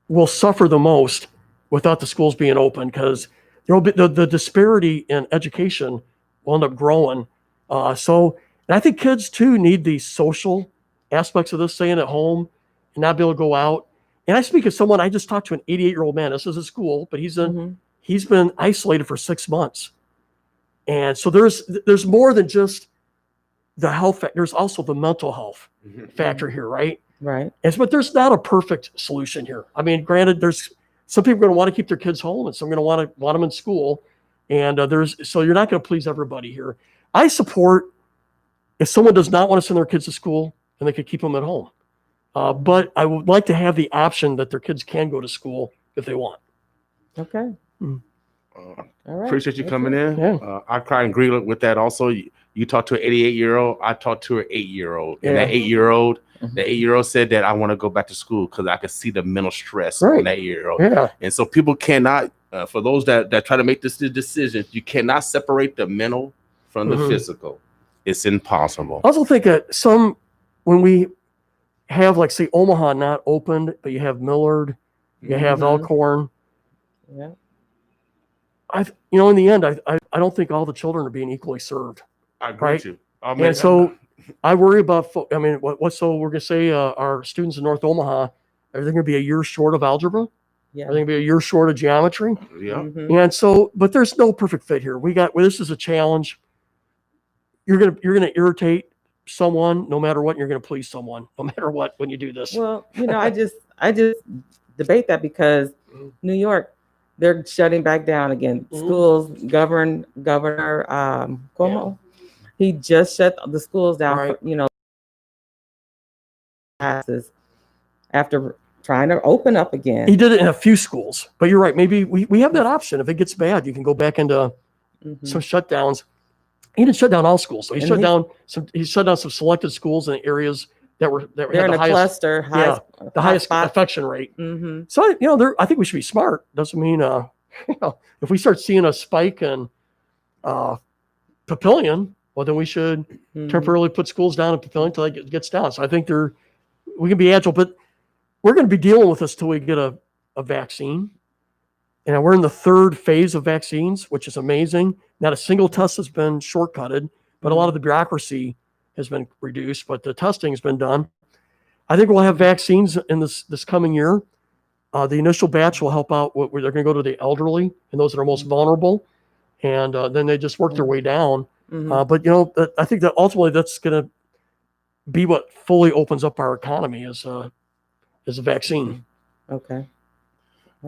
will suffer the most without the schools being open because there will be the disparity in education will end up growing. And I think kids too need the social aspects of this, staying at home and not be able to go out. And I speak as someone, I just talked to an 88-year-old man. This is a school, but he's been isolated for 6 months. And so there's more than just the health factor. There's also the mental health factor here, right? Right. But there's not a perfect solution here. I mean, granted, there's some people are going to want to keep their kids home and some are going to want them in school. And so you're not going to please everybody here. I support if someone does not want to send their kids to school, then they could keep them at home. But I would like to have the option that their kids can go to school if they want. Okay. All right. Appreciate you That's coming it. in. Yeah. I kind of agree with that also. You talked to an 88-year-old. I talked to an 8-year-old. And Yeah. that 8-year-old, Mhm. the 8-year-old said that I want to go back to school because I could see the mental stress Right. on that 8-year-old. Yeah. And so people cannot, for those that try to make this decision, you cannot separate the mental from the Mhm. physical. It's impossible. I also think that when we have, like, say, Omaha not opened, but you have Millard, you have Mhm. Elkhorn. Yeah. In the end, I don't think all the children are being equally served. I agree Right. with you. I mean, And so I worry about, so we're going to say our students in North Omaha, are they going to be a year short of algebra? Yeah. Are they going to be a year short of geometry? yeah. Mhm. And so, but there's no perfect fit here. This is a challenge. You're gonna irritate someone no matter what, and you're gonna please someone no matter what when you do this. Well, I just debate that because New York, they're shutting back down again. Mhm. Schools, Governor Cuomo, he just shut the schools down Right. for, classes after trying to open up again. He did it in a few schools, but you're right. Maybe we have that option. If it gets bad, you can go back into Mhm. some shutdowns. He didn't shut down all schools. So he And shut down some selected schools in areas that They're had in the a highest cluster, the highest infection rate. Mm-hmm. So I think we should be smart. Doesn't mean if we start seeing a spike in Papillion, well, then we should temporarily put schools down in Papillion until it gets down. So I think we can be agile, but we're going to be dealing with this till we get a vaccine. And we're in the third phase of vaccines, which is amazing. Not a single test has been shortcutted, but a lot of the bureaucracy has been reduced, but the testing has been done. I think we'll have vaccines in this coming year. The initial batch will help out. They're going to go to the elderly and those that are most vulnerable. And then they just work their way down. Mhm. But I think that ultimately that's going to be what fully opens up our economy is a vaccine. Okay.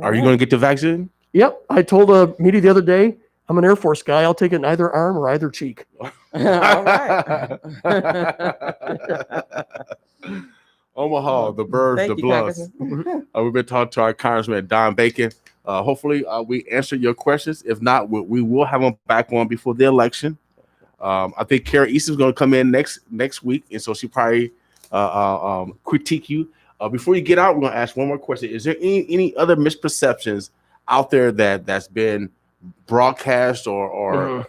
Are you going to get the vaccine? Yep. I told a media the other day, I'm an Air Force guy. I'll take it in either arm or either cheek. All right. Omaha, the birds, Thank the you, bloods. Congressman. We've been talking to our Congressman, Don Bacon. Hopefully, we answered your questions. If not, we will have him back on before the election. I think Kara Easton's going to come in next week, and so she probably critique you. Before you get out, we're going to ask one more question. Is there any other misperceptions out there that's been broadcast or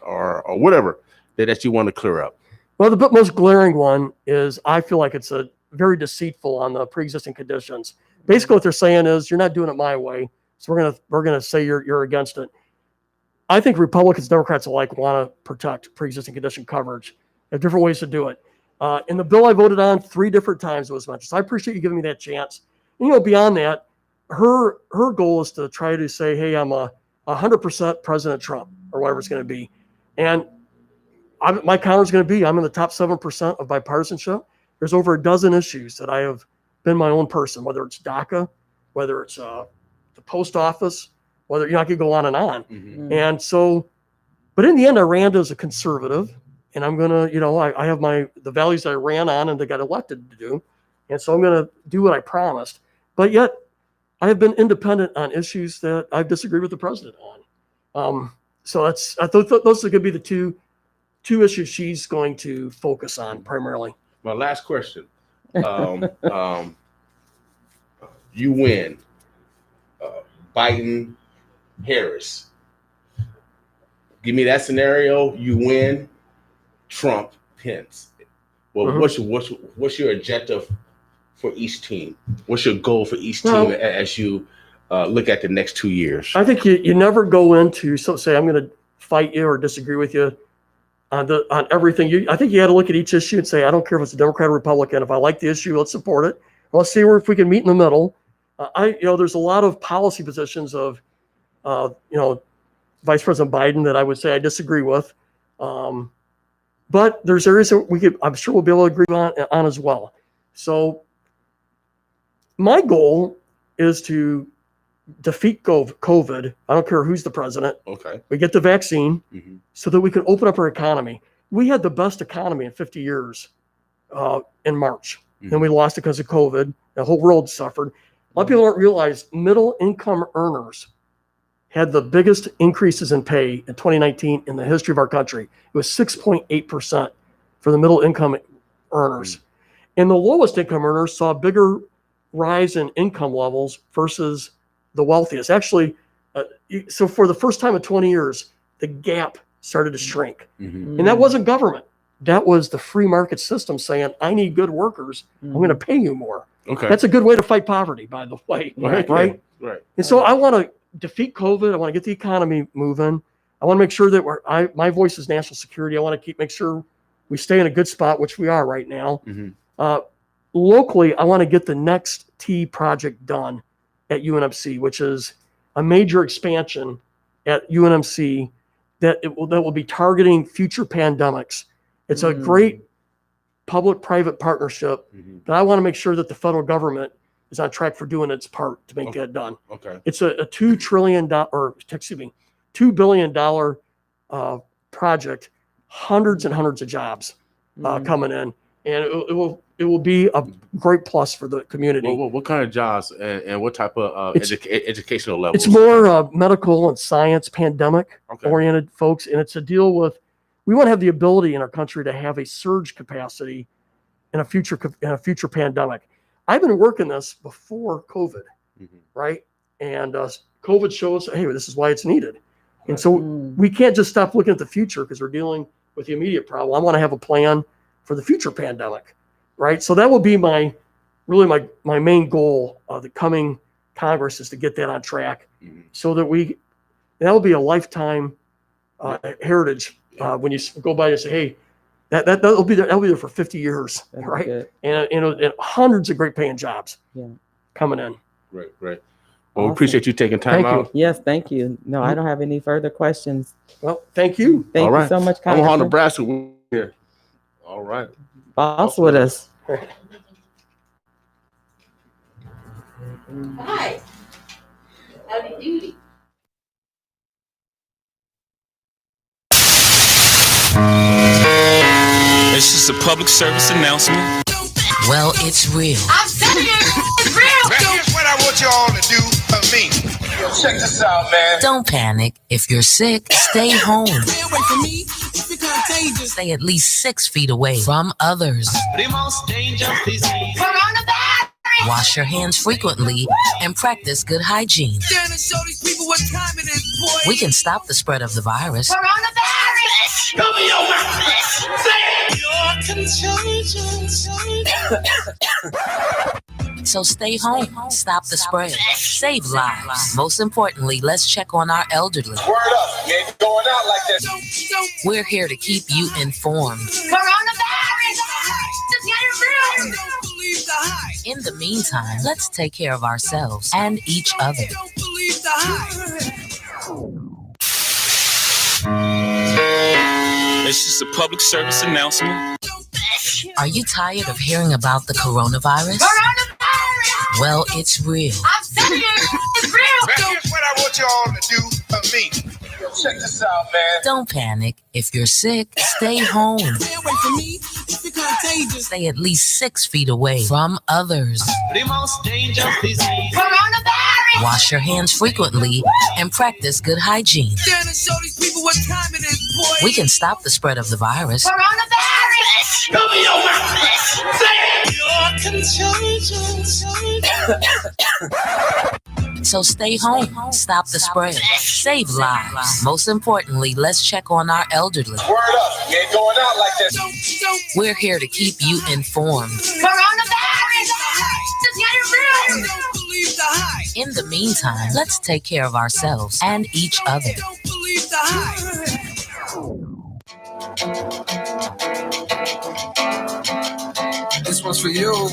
whatever that you want to clear up? Well, the most glaring one is I feel like it's a very deceitful on the pre-existing conditions. Basically, what they're saying is you're not doing it my way, so we're gonna say you're against it. I think Republicans, Democrats alike want to protect pre-existing condition coverage. There are different ways to do it. In the bill I voted on 3 different times it was mentioned. So I appreciate you giving me that chance. And, beyond that, her goal is to try to say, hey, I'm 100% President Trump or whatever it's going to be. And my counter is going to be, I'm in the top 7% of bipartisanship. There's over a dozen issues that I have been my own person, whether it's DACA, whether it's the post office, whether I could go on and on. Mm-hmm. And so, but in the end, I ran as a conservative, and I'm going to, I have the values that I ran on and that got elected to do. And so I'm going to do what I promised. But yet I have been independent on issues that I've disagreed with the president on. So I thought those are going to be the two issues she's going to focus on primarily. My last question. You win. Biden, Harris. Give me that scenario. You win. Trump, Pence. Well, what's your objective for each team? What's your goal for each team as you look at the next 2 years? I think you never go into say I'm going to fight you or disagree with you on everything. I think you got to look at each issue and say, I don't care if it's a Democrat or Republican. If I like the issue, let's support it. Let's see if we can meet in the middle. There's a lot of policy positions of, Vice President Biden that I would say I disagree with. But there's areas that I'm sure we'll be able to agree on as well. So my goal is to defeat COVID. I don't care who's the president. Okay. We get the vaccine so that we can open up our economy. We had the best economy in 50 years in March. And we lost it because of COVID. The whole world suffered. A lot of people don't realize middle income earners had the biggest increases in pay in 2019 in the history of our country. It was 6.8% for the middle income earners. And the lowest income earners saw a bigger rise in income levels versus the wealthiest. Actually, so for the first time in 20 years, the gap started to shrink. Mm-hmm. And that wasn't government. That was the free market system saying, I need good workers. I'm going to pay you more. Okay. That's a good way to fight poverty, by the way. Right. Right? Right. And so I want to defeat COVID. I want to get the economy moving. I want to make sure that my voice is national security. I want to make sure we stay in a good spot, which we are right now. Mm-hmm. Locally, I want to get the next T project done at UNMC, which is a major expansion at UNMC that will be targeting future pandemics. It's a great public-private partnership, but I want to make sure that the federal government is on track for doing its part to make that done. Okay. It's a $2 billion project, hundreds and hundreds of jobs coming in, and it will be a great plus for the community. What kind of jobs and what type of educational level? It's more medical and science, pandemic-oriented folks, and it's a deal with. We want to have the ability in our country to have a surge capacity in a future pandemic. I've been working this before COVID, right? And COVID shows, hey, this is why it's needed. And so we can't just stop looking at the future because we're dealing with the immediate problem. I want to have a plan for the future pandemic, right? So that will be my main goal of the coming Congress is to get that on track so that that will be a lifetime heritage. When you go by and say, hey, that'll be there for 50 years, right? And hundreds of great paying jobs coming in. Great. Well, we appreciate you taking time out. Yes, thank you. No, I don't have any further questions. Well, thank you. Thank you so much, Congressman. Omaha, Nebraska. We're here. All right. Boss with us. Hi. Howdy doody. It's just a public service announcement. Well, it's real. I'm telling you, it's real. Now here's what I want you all to do for me. Yo, check this out, man. Don't panic. If you're sick, stay home. Stay away from me. It's contagious. Stay at least 6 feet away from others. The most dangerous disease. Coronavirus. Wash your hands frequently and practice good hygiene. Trying to show these people what time it is, boy. We can stop the spread of the virus. Coronavirus. Cover your mouth. Say it. So stay home. Stop the spread. Save lives. Most importantly, let's check on our elderly. Word up. You ain't going out like this. We're here to keep you informed. Coronavirus. Just get it real. Don't believe the hype. In the meantime, let's take care of ourselves and each other. Don't believe the hype. It's just a public service announcement. Are you tired of hearing about the coronavirus? Coronavirus. Well, it's real. I'm telling you, it's real. Now here's what I want you all to do for me. Yo, check this out, man. Don't panic. If you're sick, stay home. Stay away from me. It's contagious. Stay at least 6 feet away from others. The most dangerous disease. Coronavirus. Wash your hands frequently and practice good hygiene. Trying to show these people what time it is, boy. We can stop the spread of the virus. Coronavirus. Cover your mouth. Say it. So stay home. Stop the spread. Save lives. Most importantly, let's check on our elderly. Word up. You ain't going out like this. We're here to keep you informed. Coronavirus. Just get it real. Don't believe the hype. In the meantime, let's take care of ourselves and each other. Don't believe the hype. This one's for you.